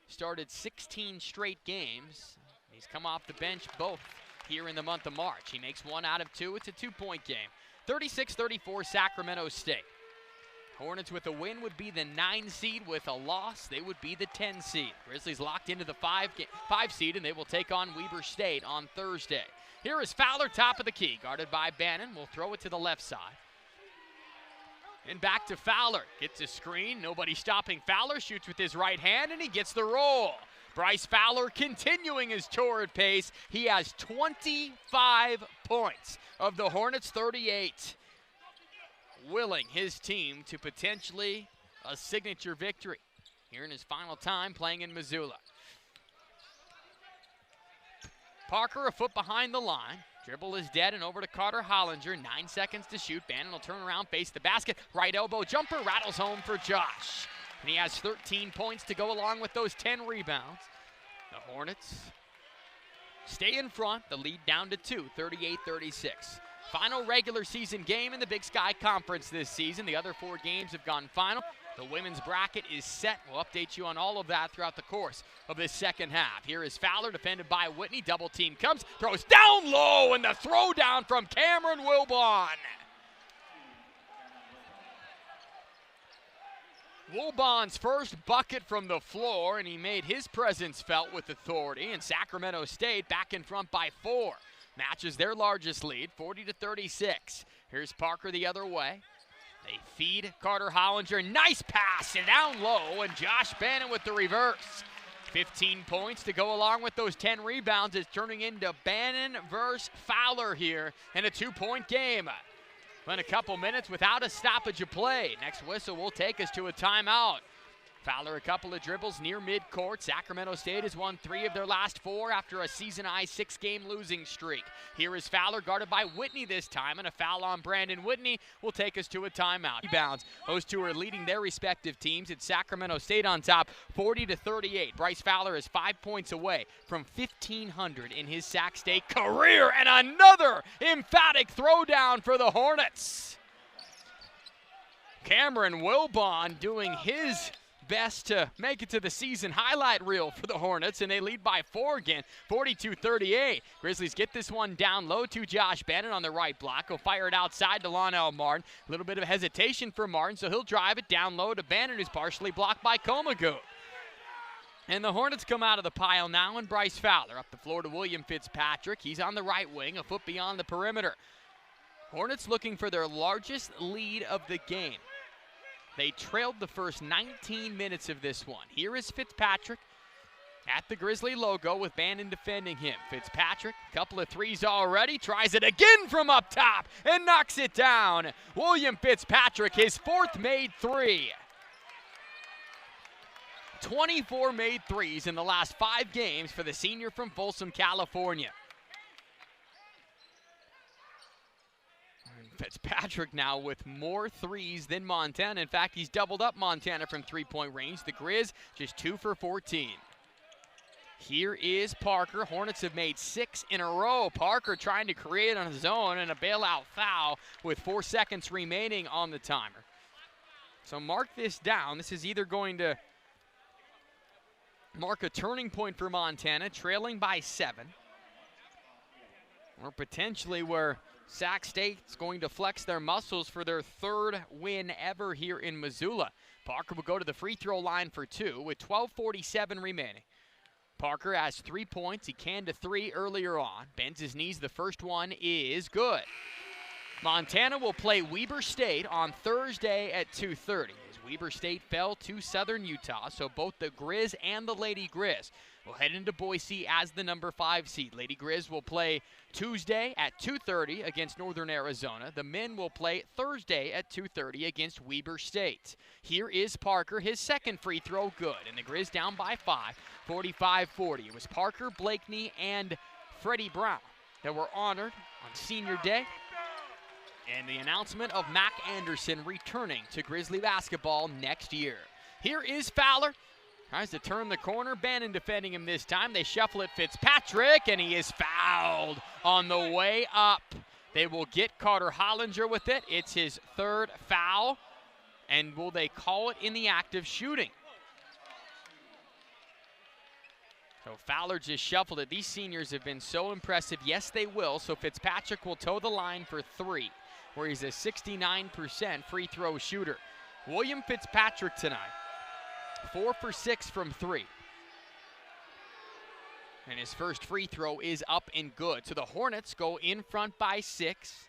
Started 16 straight games. He's come off the bench both here in the month of March. He makes 1 out of 2. It's a 2-point game. 36-34 Sacramento State. Hornets with a win would be the 9 seed. With a loss, they would be the 10 seed. Grizzlies locked into the 5 seed, and they will take on Weber State on Thursday. Here is Fowler, top of the key, guarded by Bannon. We'll throw it to the left side. And back to Fowler. Gets a screen. Nobody stopping Fowler. Shoots with his right hand, and he gets the roll. Bryce Fowler continuing his torrid pace. He has 25 points of the Hornets' 38. Willing his team to potentially a signature victory here in his final time playing in Missoula. Parker a foot behind the line. Dribble is dead and over to Carter Hollinger. 9 seconds to shoot. Bannon will turn around, face the basket. Right elbow jumper rattles home for Josh. And he has 13 points to go along with those 10 rebounds. The Hornets stay in front. The lead down to 2, 38-36. Final regular season game in the Big Sky Conference this season. The other 4 games have gone final. The women's bracket is set. We'll update you on all of that throughout the course of this second half. Here is Fowler, defended by Whitney. Double team comes, throws down low, and the throw down from Cameron Wilbon. Wilbon's first bucket from the floor, and he made his presence felt with authority. And Sacramento State back in front by 4. Matches their largest lead, 40-36. Here's Parker the other way. They feed Carter Hollinger. Nice pass and down low, and Josh Bannon with the reverse. 15 points to go along with those 10 rebounds. Is turning into Bannon versus Fowler here in a 2-point game. In a couple minutes without a stoppage of play. Next whistle will take us to a timeout. Fowler a couple of dribbles near midcourt. Sacramento State has won 3 of their last 4 after a season-high 6-game losing streak. Here is Fowler guarded by Whitney this time, and a foul on Brandon Whitney will take us to a timeout. Rebounds. Those two are leading their respective teams. It's Sacramento State on top, 40-38. Bryce Fowler is 5 points away from 1,500 in his Sac State career, and another emphatic throwdown for the Hornets. Cameron Wilbon doing his best to make it to the season highlight reel for the Hornets, and they lead by 4 again, 42-38. Grizzlies get this one down low to Josh Bannon on the right block. He'll fire it outside to Lonell Martin. A little bit of hesitation for Martin, so he'll drive it down low to Bannon, who's partially blocked by Comagoo. And the Hornets come out of the pile now, and Bryce Fowler up the floor to William Fitzpatrick. He's on the right wing, a foot beyond the perimeter. Hornets looking for their largest lead of the game. They trailed the first 19 minutes of this one. Here is Fitzpatrick at the Grizzly logo with Bannon defending him. Fitzpatrick, couple of threes already, tries it again from up top and knocks it down. William Fitzpatrick, his 4th made 3. 24 made threes in the last 5 games for the senior from Folsom, California. Fitzpatrick now with more threes than Montana. In fact, he's doubled up Montana from 3-point range. The Grizz just 2 for 14. Here is Parker. Hornets have made 6 in a row. Parker trying to create on his own, and a bailout foul with 4 seconds remaining on the timer. So mark this down. This is either going to mark a turning point for Montana, trailing by 7, or potentially where Sac State's going to flex their muscles for their 3rd win ever here in Missoula. Parker will go to the free throw line for 2 with 12:47 remaining. Parker has 3 points. He canned a 3 earlier on. Bends his knees. The first one is good. Montana will play Weber State on Thursday at 2:30. As Weber State fell to Southern Utah, so both the Grizz and the Lady Grizz will head into Boise as the number 5 seed. Lady Grizz will play Tuesday at 2:30 against Northern Arizona. The men will play Thursday at 2:30 against Weber State. Here is Parker, his 2nd free throw good, and the Grizz down by 5, 45-40. It was Parker, Blakeney, and Freddie Brown that were honored on Senior Day. And the announcement of Mac Anderson returning to Grizzly basketball next year. Here is Fowler. Tries to turn the corner. Bannon defending him this time. They shuffle it Fitzpatrick, and he is fouled on the way up. They will get Carter Hollinger with it. It's his 3rd foul. And will they call it in the act of shooting? So Fowler just shuffled it. These seniors have been so impressive. Yes, they will. So Fitzpatrick will toe the line for 3, where he's a 69% free throw shooter. William Fitzpatrick tonight, 4 for 6 from 3. And his first free throw is up and good. So the Hornets go in front by 6.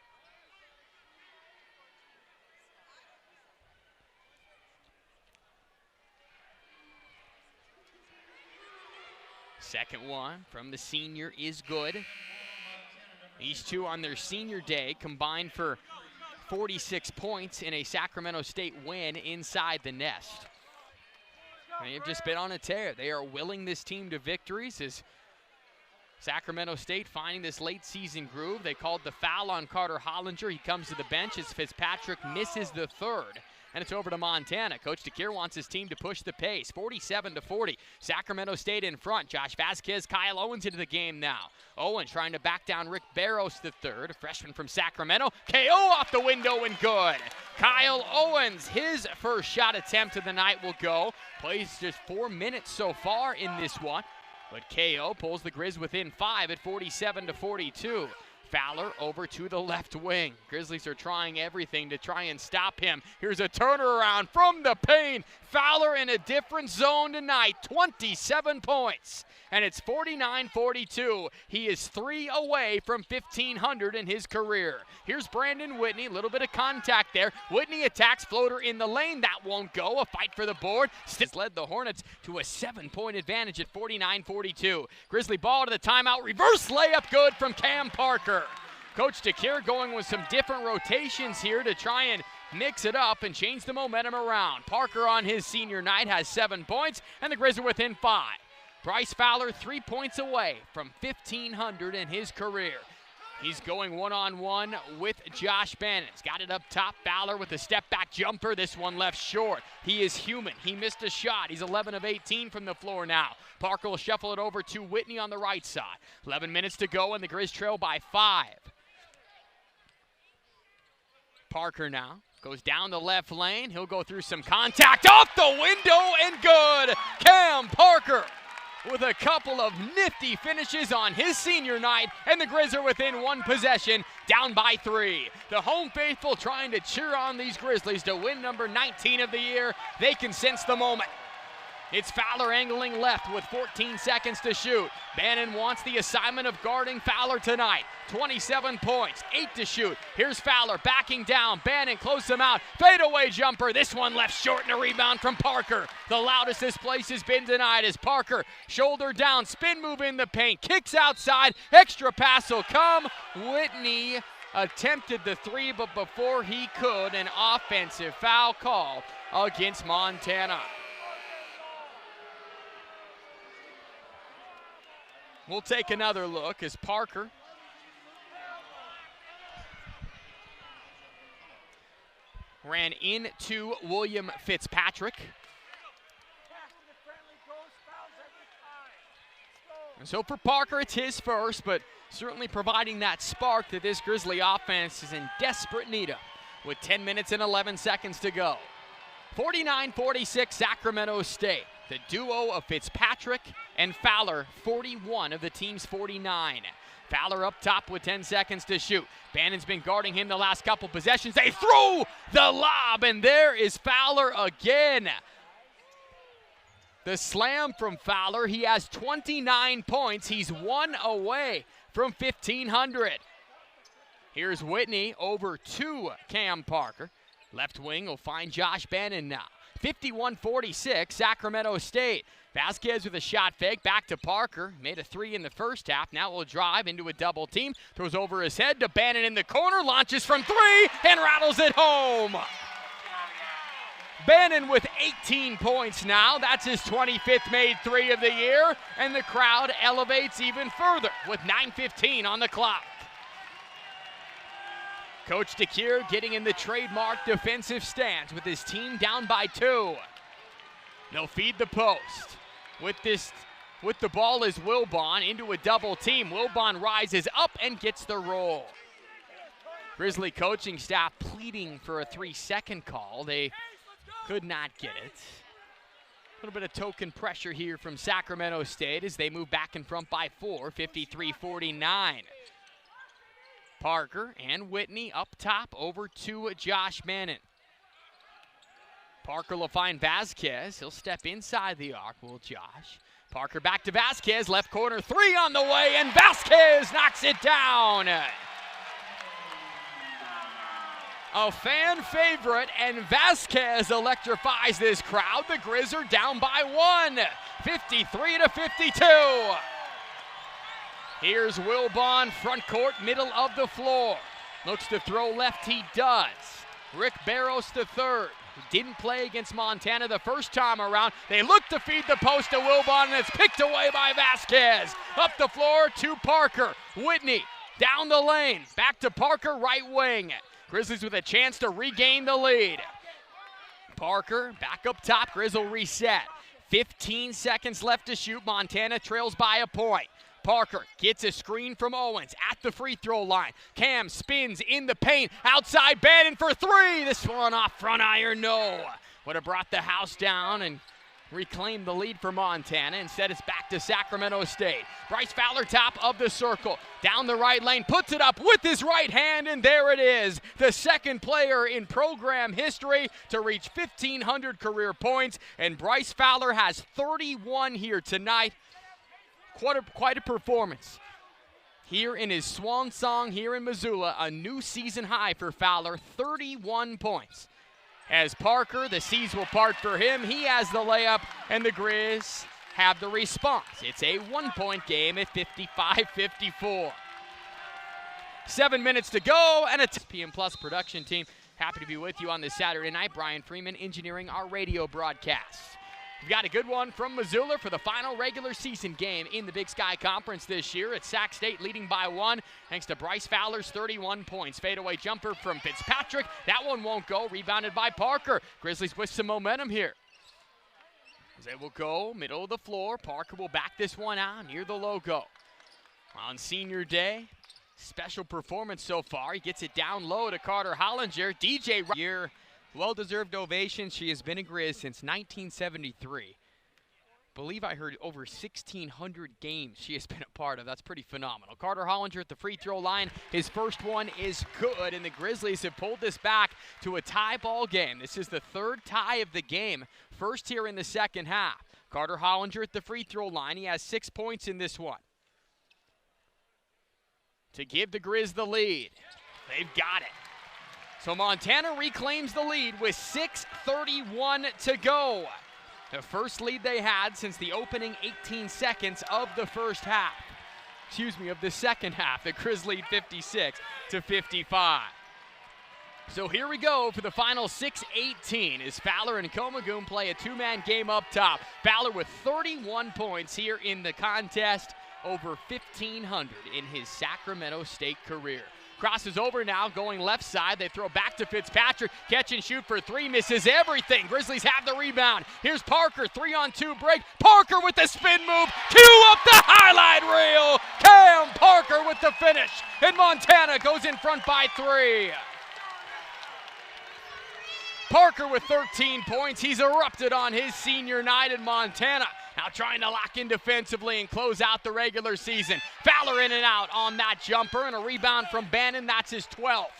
Second one from the senior is good. These two on their senior day combined for 46 points in a Sacramento State win inside the nest. They've just been on a tear. They are willing this team to victories as Sacramento State finding this late season groove. They called the foul on Carter Hollinger. He comes to the bench as Fitzpatrick misses the third. And it's over to Montana. Coach DeCuire wants his team to push the pace. 47-40. Sacramento State in front. Josh Vasquez, Kyle Owens into the game now. Owens trying to back down Rick Barros III, a freshman from Sacramento. KO off the window and good. Kyle Owens, his first shot attempt of the night will go. Plays just 4 minutes so far in this one. But KO pulls the Grizz within 5 at 47-42. Fowler over to the left wing. Grizzlies are trying everything to try and stop him. Here's a turnaround from the paint. Fowler in a different zone tonight. 27 points. And it's 49-42. He is 3 away from 1,500 in his career. Here's Brandon Whitney. A little bit of contact there. Whitney attacks floater in the lane. That won't go. A fight for the board. Still led the Hornets to a 7-point advantage at 49-42. Grizzly ball to the timeout. Reverse layup good from Cam Parker. Coach DeCuire going with some different rotations here to try and mix it up and change the momentum around. Parker on his senior night has 7 points, and the Grizz are within 5. Bryce Fowler 3 points away from 1,500 in his career. He's going one-on-one with Josh Bannon. He's got it up top. Fowler with a step-back jumper. This one left short. He is human. He missed a shot. He's 11 of 18 from the floor now. Parker will shuffle it over to Whitney on the right side. 11 minutes to go, and the Grizz trail by 5. Parker now goes down the left lane. He'll go through some contact. Off the window and good. Cam Parker with a couple of nifty finishes on his senior night, and the Grizz are within 1 possession, down by 3. The home faithful trying to cheer on these Grizzlies to win number 19 of the year. They can sense the moment. It's Fowler angling left with 14 seconds to shoot. Bannon wants the assignment of guarding Fowler tonight. 27 points, 8 to shoot. Here's Fowler backing down. Bannon close him out. Fadeaway jumper. This one left short and a rebound from Parker. The loudest this place has been tonight is Parker. Shoulder down, spin move in the paint. Kicks outside. Extra pass will come. Whitney attempted the 3, but before he could, an offensive foul call against Montana. We'll take another look as Parker ran into William Fitzpatrick. And so for Parker, it's his first, but certainly providing that spark that this Grizzly offense is in desperate need of with 10 minutes and 11 seconds to go. 49-46 Sacramento State. The duo of Fitzpatrick and Fowler, 41 of the team's 49. Fowler up top with 10 seconds to shoot. Bannon's been guarding him the last couple possessions. They throw the lob, and there is Fowler again. The slam from Fowler. He has 29 points. He's 1 away from 1,500. Here's Whitney over to Cam Parker. Left wing will find Josh Bannon now. 51-46, Sacramento State. Vasquez with a shot fake, back to Parker. Made a 3 in the first half. Now will drive into a double team. Throws over his head to Bannon in the corner. Launches from 3 and rattles it home. Bannon with 18 points now. That's his 25th made 3 of the year. And the crowd elevates even further with 9:15 on the clock. Coach DeCuire getting in the trademark defensive stance with his team down by 2. They'll feed the post. With the ball is Wilbon into a double team. Wilbon rises up and gets the roll. Grizzly coaching staff pleading for a 3-second call. They could not get it. A little bit of token pressure here from Sacramento State as they move back in front by 4, 53-49. Parker and Whitney up top over to Josh Bannon. Parker will find Vasquez. He'll step inside the arc, will Josh. Parker back to Vasquez, left corner 3 on the way, and Vasquez knocks it down. A fan favorite, and Vasquez electrifies this crowd. The Grizz are down by 1, 53-52. Here's Wilbon, front court, middle of the floor. Looks to throw left, he does. Rick Barros the third, who didn't play against Montana the first time around. They look to feed the post to Wilbon, and it's picked away by Vasquez. Up the floor to Parker. Whitney down the lane. Back to Parker, right wing. Grizzlies with a chance to regain the lead. Parker back up top. Grizzle reset. 15 seconds left to shoot. Montana trails by a point. Parker gets a screen from Owens at the free throw line. Cam spins in the paint. Outside Bannon for three. This one off front iron, no. Would have brought the house down and reclaimed the lead for Montana. Instead, it's back to Sacramento State. Bryce Fowler, top of the circle. Down the right lane, puts it up with his right hand, and there it is. The second player in program history to reach 1,500 career points, and Bryce Fowler has 31 here tonight. Quite a performance here in his swan song here in Missoula. A new season high for Fowler, 31 points. As Parker, the seas will part for him. He has the layup, and the Grizz have the response. It's a 1-point game at 55-54. 7 minutes to go, and a PM Plus production team. Happy to be with you on this Saturday night. Brian Freeman engineering our radio broadcast. We've got a good one from Missoula for the final regular season game in the Big Sky Conference this year. It's Sac State leading by 1 thanks to Bryce Fowler's 31 points. Fadeaway jumper from Fitzpatrick. That one won't go. Rebounded by Parker. Grizzlies with some momentum here. As they will go middle of the floor. Parker will back this one out near the logo. On senior day, special performance so far. He gets it down low to Carter Hollinger. DJ here. Well-deserved ovation. She has been a Grizz since 1973. Believe I heard over 1,600 games she has been a part of. That's pretty phenomenal. Carter Hollinger at the free throw line. His first one is good, and the Grizzlies have pulled this back to a tie ball game. This is the third tie of the game. First here in the second half. Carter Hollinger at the free throw line. He has 6 points in this one. To give the Grizz the lead. They've got it. So Montana reclaims the lead with 6:31 to go. The first lead they had since the opening 18 seconds of the first half. Of the second half. The Grizz lead 56-55. So here we go for the final 6:18 as Fowler and Comagoon play a two-man game up top. Fowler with 31 points here in the contest, over 1,500 in his Sacramento State career. Crosses over now, going left side. They throw back to Fitzpatrick. Catch and shoot for three. Misses everything. Grizzlies have the rebound. Here's Parker. 3-on-2 break. Parker with the spin move. Cue up the highlight reel. Cam Parker with the finish. And Montana goes in front by 3. Parker with 13 points. He's erupted on his senior night in Montana. Now trying to lock in defensively and close out the regular season. Fowler in and out on that jumper, and a rebound from Bannon. That's his 12th.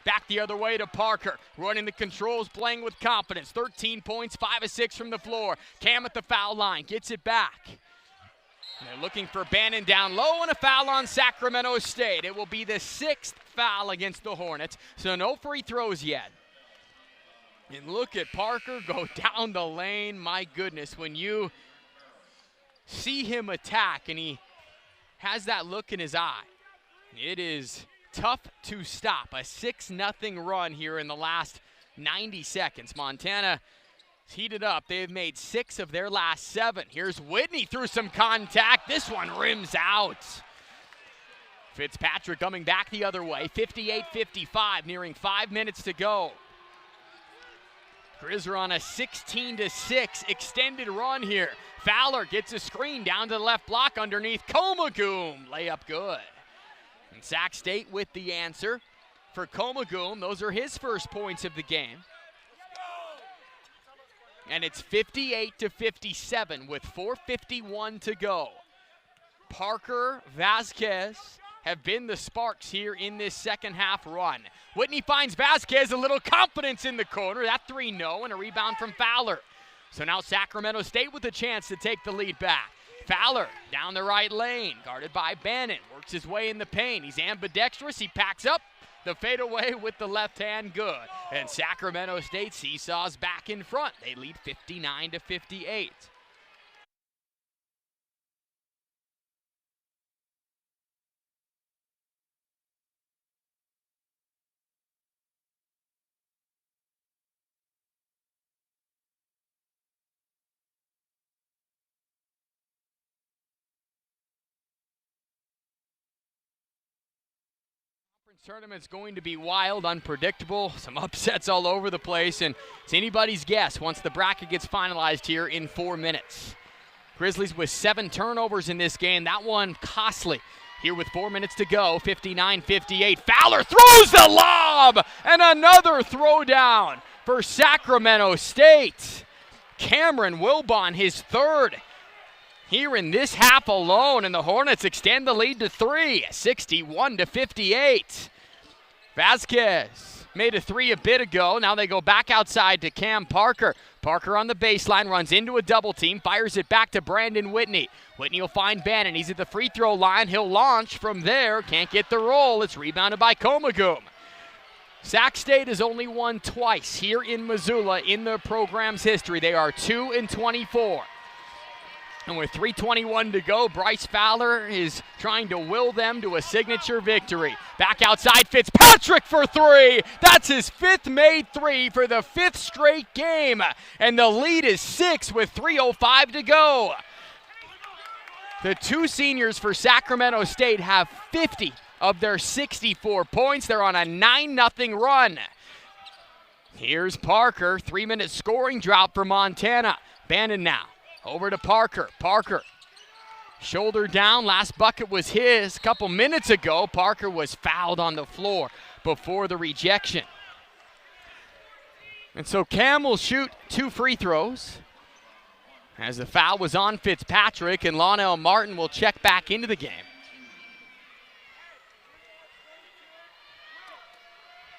Back the other way to Parker. Running the controls, playing with confidence. 13 points, 5 of 6 from the floor. Cam at the foul line, gets it back. And they're looking for Bannon down low, and a foul on Sacramento State. It will be the 6th foul against the Hornets, so no free throws yet. And look at Parker go down the lane. My goodness, when you see him attack and he has that look in his eye, it is tough to stop. A 6-0 run here in the last 90 seconds. Montana heated up. They've made 6 of their last 7. Here's Whitney through some contact. This one rims out. Fitzpatrick coming back the other way. 58-55, nearing 5 minutes to go. Grizz are on a 16-6 extended run here. Fowler gets a screen down to the left block underneath. Comagoon, layup good. And Sac State with the answer for Comagoon. Those are his first points of the game. And it's 58-57 with 4:51 to go. Parker, Vasquez have been the sparks here in this second half run. Whitney finds Vasquez, a little confidence in the corner. That 3 no, and a rebound from Fowler. So now Sacramento State with a chance to take the lead back. Fowler down the right lane, guarded by Bannon. Works his way in the paint. He's ambidextrous. He packs up the fadeaway with the left hand, good. And Sacramento State seesaws back in front. They lead 59-58. Tournament's going to be wild, unpredictable, some upsets all over the place, and it's anybody's guess once the bracket gets finalized here in 4 minutes. Grizzlies with 7 turnovers in this game. That one costly. Here with 4 minutes to go, 59-58. Fowler throws the lob, and another throwdown for Sacramento State. Cameron Wilbon, his third here in this half alone, and the Hornets extend the lead to 3, 61-58. Vasquez made a 3 a bit ago. Now they go back outside to Cam Parker. Parker on the baseline, runs into a double team, fires it back to Brandon Whitney. Whitney will find Bannon. He's at the free throw line. He'll launch from there. Can't get the roll. It's rebounded by Comagum. Sac State has only won twice here in Missoula in the program's history. They are 2-24. And with 3:21 to go, Bryce Fowler is trying to will them to a signature victory. Back outside, Fitzpatrick for 3. That's his 5th made 3 for the 5th straight game. And the lead is 6 with 3:05 to go. The 2 seniors for Sacramento State have 50 of their 64 points. They're on a 9-0 run. Here's Parker, 3-minute scoring drought for Montana. Bannon now. Over to Parker. Parker, shoulder down. Last bucket was his a couple minutes ago. Parker was fouled on the floor before the rejection. And so Cam will shoot 2 free throws as the foul was on Fitzpatrick, and Lonell Martin will check back into the game.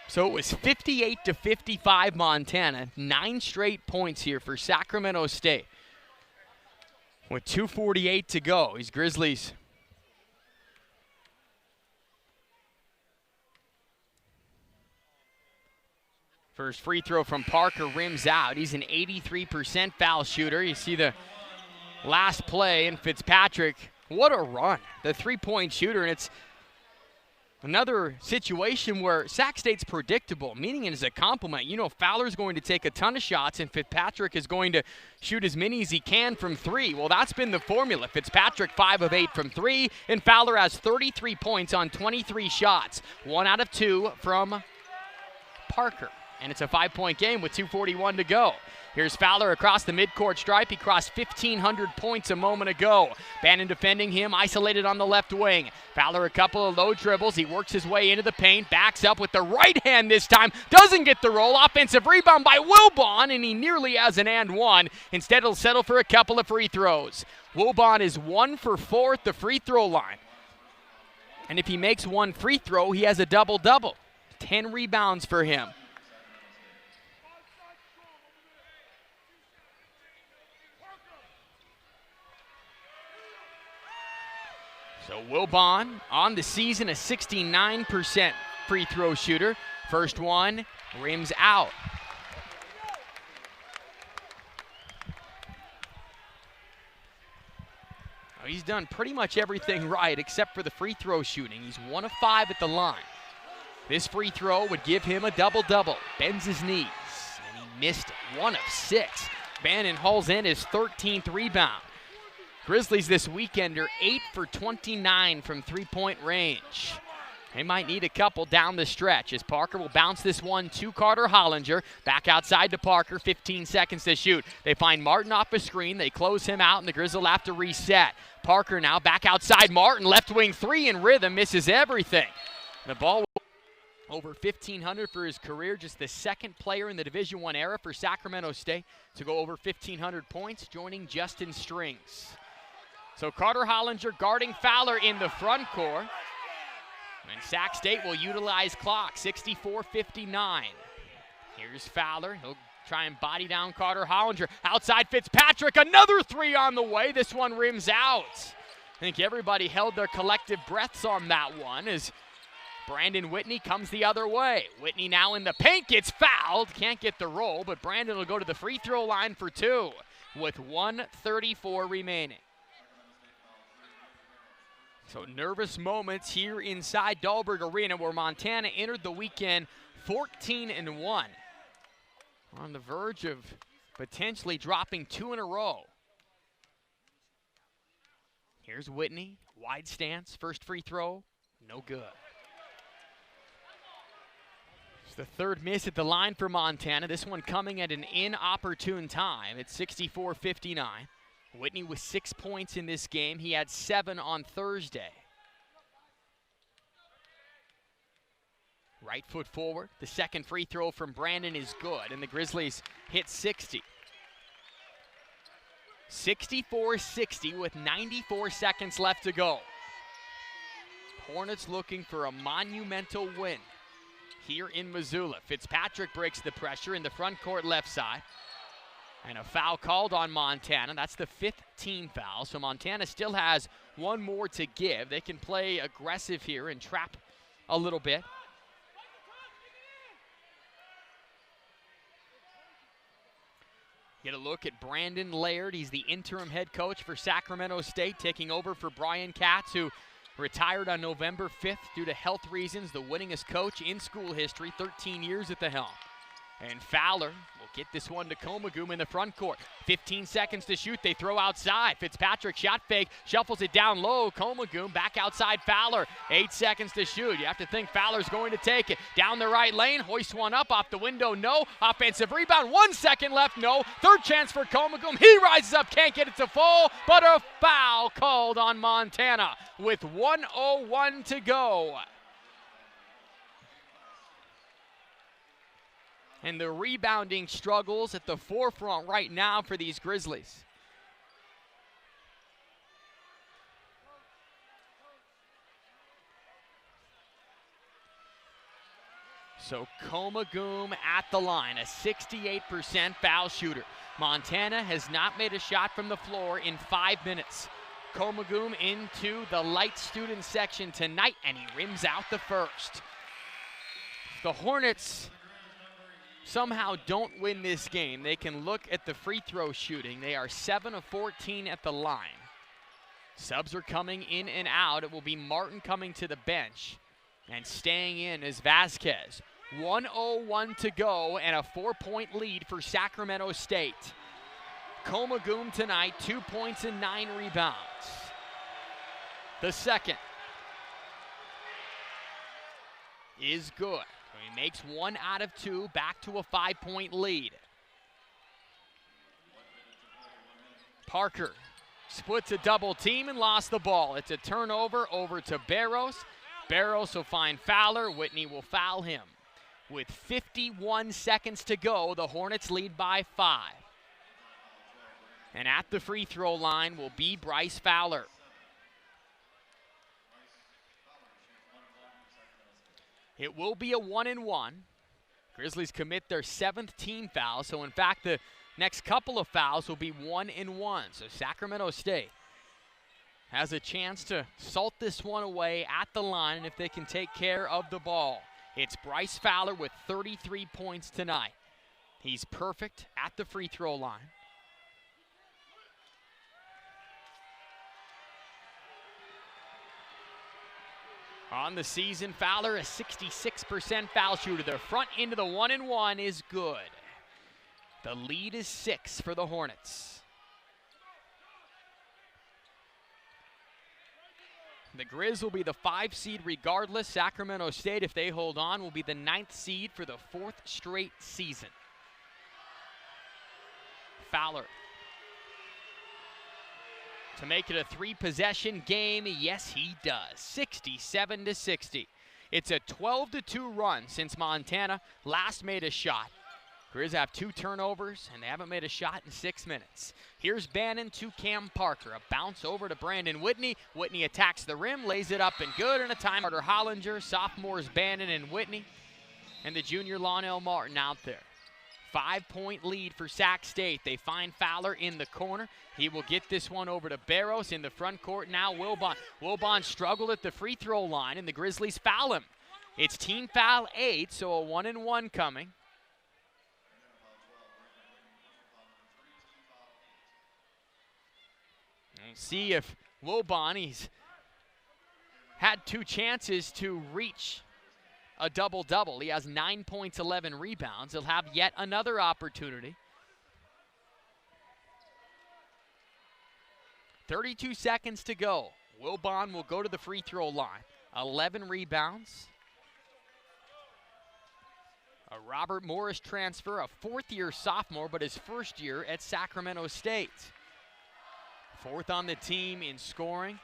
So it was 58-55 Montana. 9 straight points here for Sacramento State. With 2:48 to go, these Grizzlies first free throw from Parker rims out. He's an 83% foul shooter. You see the last play, and Fitzpatrick, what a run. The 3-point shooter, and it's another situation where Sac State's predictable, meaning it is a compliment. You know, Fowler's going to take a ton of shots, and Fitzpatrick is going to shoot as many as he can from 3. Well, that's been the formula. Fitzpatrick 5 of 8 from 3, and Fowler has 33 points on 23 shots. 1 out of 2 from Parker. And it's a 5-point game with 2:41 to go. Here's Fowler across the midcourt stripe. He crossed 1,500 points a moment ago. Bannon defending him, isolated on the left wing. Fowler a couple of low dribbles. He works his way into the paint, backs up with the right hand this time. Doesn't get the roll. Offensive rebound by Wilbon, and he nearly has an and one. Instead, he'll settle for a couple of free throws. Wilbon is 1 for 4 at the free throw line. And if he makes 1 free throw, he has a double-double. 10 rebounds for him. So Wilbon on the season, a 69% free throw shooter. First one rims out. Well, he's done pretty much everything right except for the free throw shooting. He's 1 of 5 at the line. This free throw would give him a double-double. Bends his knees, and he missed it. 1 of 6. Bannon hauls in his 13th rebound. Grizzlies this weekend are 8 for 29 from 3-point range. They might need a couple down the stretch as Parker will bounce this one to Carter Hollinger. Back outside to Parker, 15 seconds to shoot. They find Martin off a screen. They close him out, and the Grizzlies will have to reset. Parker now back outside Martin. Left wing 3 in rhythm, misses everything. The ball over 1,500 for his career, just the 2nd player in the Division I era for Sacramento State to go over 1,500 points, joining Justin Strings. So Carter Hollinger guarding Fowler in the front court. And Sac State will utilize clock, 64-59. Here's Fowler. He'll try and body down Carter Hollinger. Outside Fitzpatrick, another 3 on the way. This one rims out. I think everybody held their collective breaths on that one as Brandon Whitney comes the other way. Whitney now in the paint, gets fouled. Can't get the roll, but Brandon will go to the free throw line for 2 with 1:34 remaining. So nervous moments here inside Dahlberg Arena where Montana entered the weekend 14-1. On the verge of potentially dropping 2 in a row. Here's Whitney, wide stance, first free throw, no good. It's the third miss at the line for Montana. This one coming at an inopportune time. It's 64-59. Whitney with 6 points in this game. He had 7 on Thursday. Right foot forward. The second free throw from Brandon is good, and the Grizzlies hit 60. 64-60 with 94 seconds left to go. Hornets looking for a monumental win here in Missoula. Fitzpatrick breaks the pressure in the front court left side. And a foul called on Montana. That's the 5th team foul. So Montana still has one more to give. They can play aggressive here and trap a little bit. Get a look at Brandon Laird. He's the interim head coach for Sacramento State, taking over for Brian Katz, who retired on November 5th due to health reasons. The winningest coach in school history, 13 years at the helm. And Fowler will get this one to Komagum in the front court. 15 seconds to shoot. They throw outside. Fitzpatrick shot fake, shuffles it down low. Komagum back outside Fowler. 8 seconds to shoot. You have to think Fowler's going to take it. Down the right lane, hoists one up off the window. No. Offensive rebound. 1 second left. No. Third chance for Komagum. He rises up, can't get it to fall, but a foul called on Montana with 1:01 to go. And the rebounding struggles at the forefront right now for these Grizzlies. So Komagum at the line, a 68% foul shooter. Montana has not made a shot from the floor in 5 minutes. Komagum into the light student section tonight, and he rims out the first. The Hornets somehow don't win this game. They can look at the free throw shooting. They are 7 of 14 at the line. Subs are coming in and out. It will be Martin coming to the bench, and staying in is Vasquez. 1:01 to go and a 4-point lead for Sacramento State. Komagum tonight, 2 points and 9 rebounds. The second is good. He makes 1 out of 2, back to a 5-point lead. Parker splits a double team and lost the ball. It's a turnover over to Barros. Barros will find Fowler. Whitney will foul him. With 51 seconds to go, the Hornets lead by 5. And at the free throw line will be Bryce Fowler. It will be a 1-and-1. Grizzlies commit their 7th team foul, so in fact the next couple of fouls will be 1-and-1. So Sacramento State has a chance to salt this one away at the line, and if they can take care of the ball. It's Bryce Fowler with 33 points tonight. He's perfect at the free throw line. On the season, Fowler, a 66% foul shooter. The front into the 1-and-1 is good. The lead is 6 for the Hornets. The Grizz will be the 5 seed regardless. Sacramento State, if they hold on, will be the 9th seed for the 4th straight season. Fowler to make it a 3-possession game. Yes, he does. 67-60. It's a 12-2 run since Montana last made a shot. Grizz have 2 turnovers, and they haven't made a shot in 6 minutes. Here's Bannon to Cam Parker. A bounce over to Brandon Whitney. Whitney attacks the rim, lays it up and good, and a time. Carter Hollinger, sophomores Bannon and Whitney, and the junior Lonell Martin out there. 5-point lead for Sac State. They find Fowler in the corner. He will get this one over to Barros in the front court now. Wilbon. Wilbon struggled at the free throw line, and the Grizzlies foul him. It's team foul 8, so a 1-and-1 coming. We'll see if Wilbon, he's had 2 chances to reach a double-double. He has 9 points, 11 rebounds. He'll have yet another opportunity. 32 seconds to go. Wilbon will go to the free throw line. 11 rebounds. A Robert Morris transfer, a fourth-year sophomore, but his first year at Sacramento State. Fourth on the team in scoring.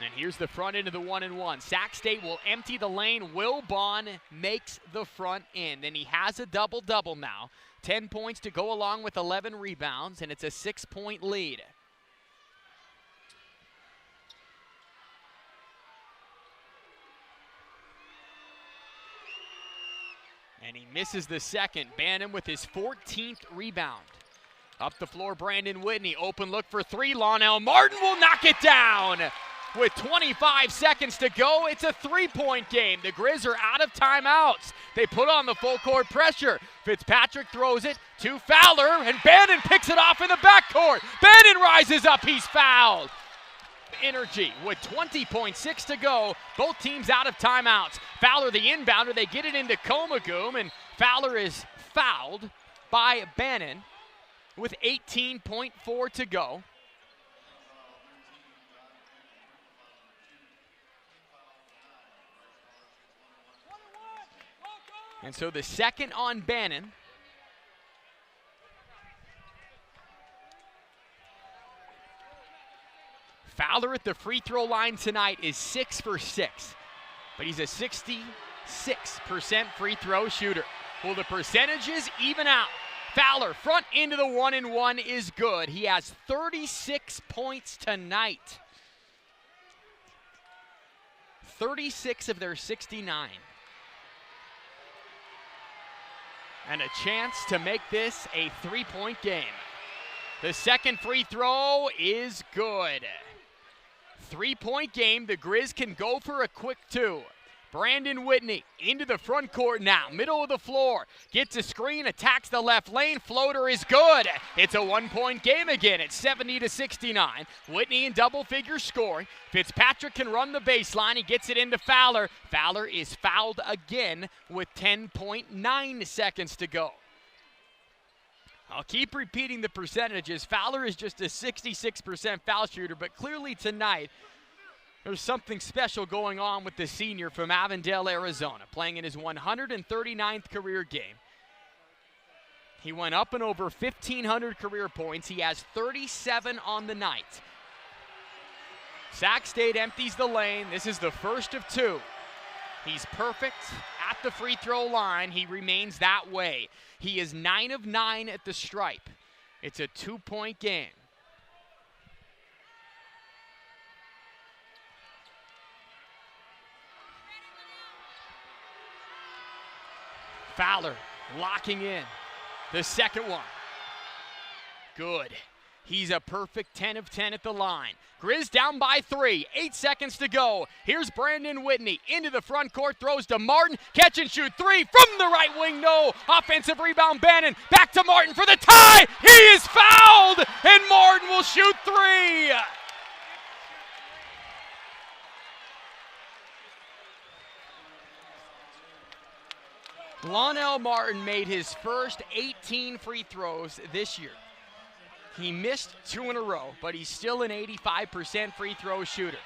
And here's the front end of the 1-and-1. Sac State will empty the lane. Will Bond makes the front end, and he has a double-double now. 10 points to go along with 11 rebounds, and it's a 6-point lead. And he misses the second. Bannon with his 14th rebound. Up the floor, Brandon Whitney. Open look for three. Lonnell Martin will knock it down. With 25 seconds to go, it's a three-point game. The Grizz are out of timeouts. They put on the full court pressure. Fitzpatrick throws it to Fowler, and Bannon picks it off in the backcourt. Bannon rises up. He's fouled. Energy with 20.6 to go. Both teams out of timeouts. Fowler, the inbounder, they get it into Comagum, and Fowler is fouled by Bannon with 18.4 to go. And so the second on Bannon. Fowler at the free throw line tonight is 6 for 6, but he's a 66% free throw shooter. Will the percentages even out? Fowler front into the 1-and-1 is good. He has 36 points tonight. 36 of their 69. And a chance to make this a three-point game. The second free throw is good. Three-point game. The Grizz can go for a quick two. Brandon Whitney into the front court now. Middle of the floor. Gets a screen, attacks the left lane. Floater is good. It's a one-point game again. It's 70-69. Whitney in double-figure scoring. Fitzpatrick can run the baseline. He gets it into Fowler. Fowler is fouled again with 10.9 seconds to go. I'll keep repeating the percentages. Fowler is just a 66% foul shooter, but clearly tonight, there's something special going on with the senior from Avondale, Arizona, playing in his 139th career game. He went up and over 1,500 career points. He has 37 on the night. Sac State empties the lane. This is the first of two. He's perfect at the free throw line. He remains that way. He is 9 of 9 at the stripe. It's a two-point game. Fowler locking in. The second one. Good. He's a perfect 10 of 10 at the line. Grizz down by 3. 8 seconds to go. Here's Brandon Whitney into the front court. Throws to Martin. Catch and shoot three from the right wing. No. Offensive rebound. Bannon. Back to Martin for the tie. He is fouled. And Martin will shoot three. Lonnell Martin made his first 18 free throws this year. He missed 2 in a row, but he's still an 85% free throw shooter.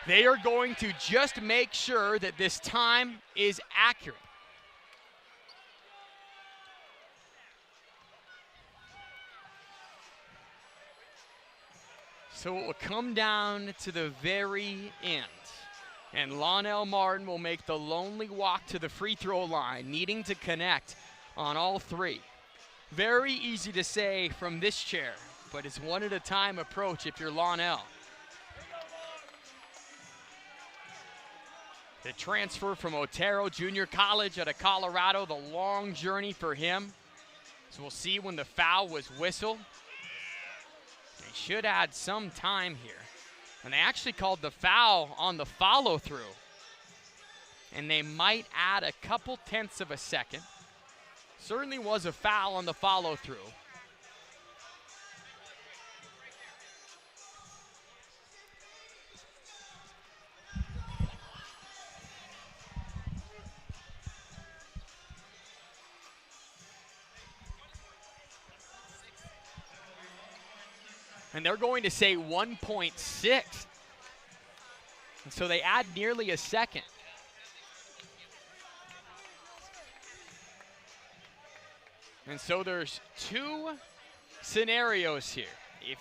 They are going to just make sure that this time is accurate. So it will come down to the very end. And Lonnell Martin will make the lonely walk to the free throw line, needing to connect on all three. Very easy to say from this chair, but it's one-at-a-time approach if you're Lonnell. The transfer from Otero Junior College out of Colorado, the long journey for him. So we'll see when the foul was whistled. They should add some time here. And they actually called the foul on the follow-through. And they might add a couple tenths of a second. Certainly was a foul on the follow-through. And they're going to say 1.6. And so they add nearly a second. And so there's two scenarios here. If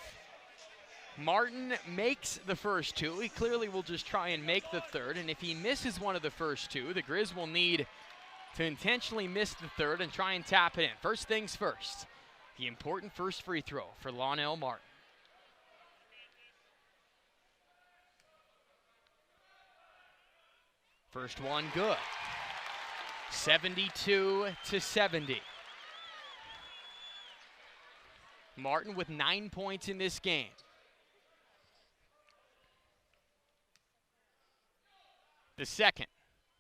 Martin makes the first two, he clearly will just try and make the third. And if he misses one of the first two, the Grizz will need to intentionally miss the third and try and tap it in. First things first, the important first free throw for Lonell Martin. First one good. 72-70. Martin with 9 points in this game. The second,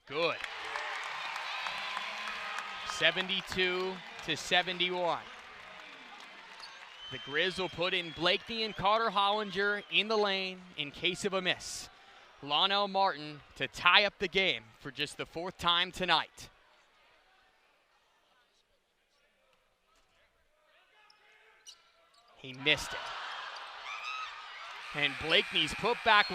good. 72-71. The Grizz will put in Blakeney and Carter Hollinger in the lane in case of a miss. Lonell Martin to tie up the game for just the fourth time tonight. He missed it. And Blakeney's put back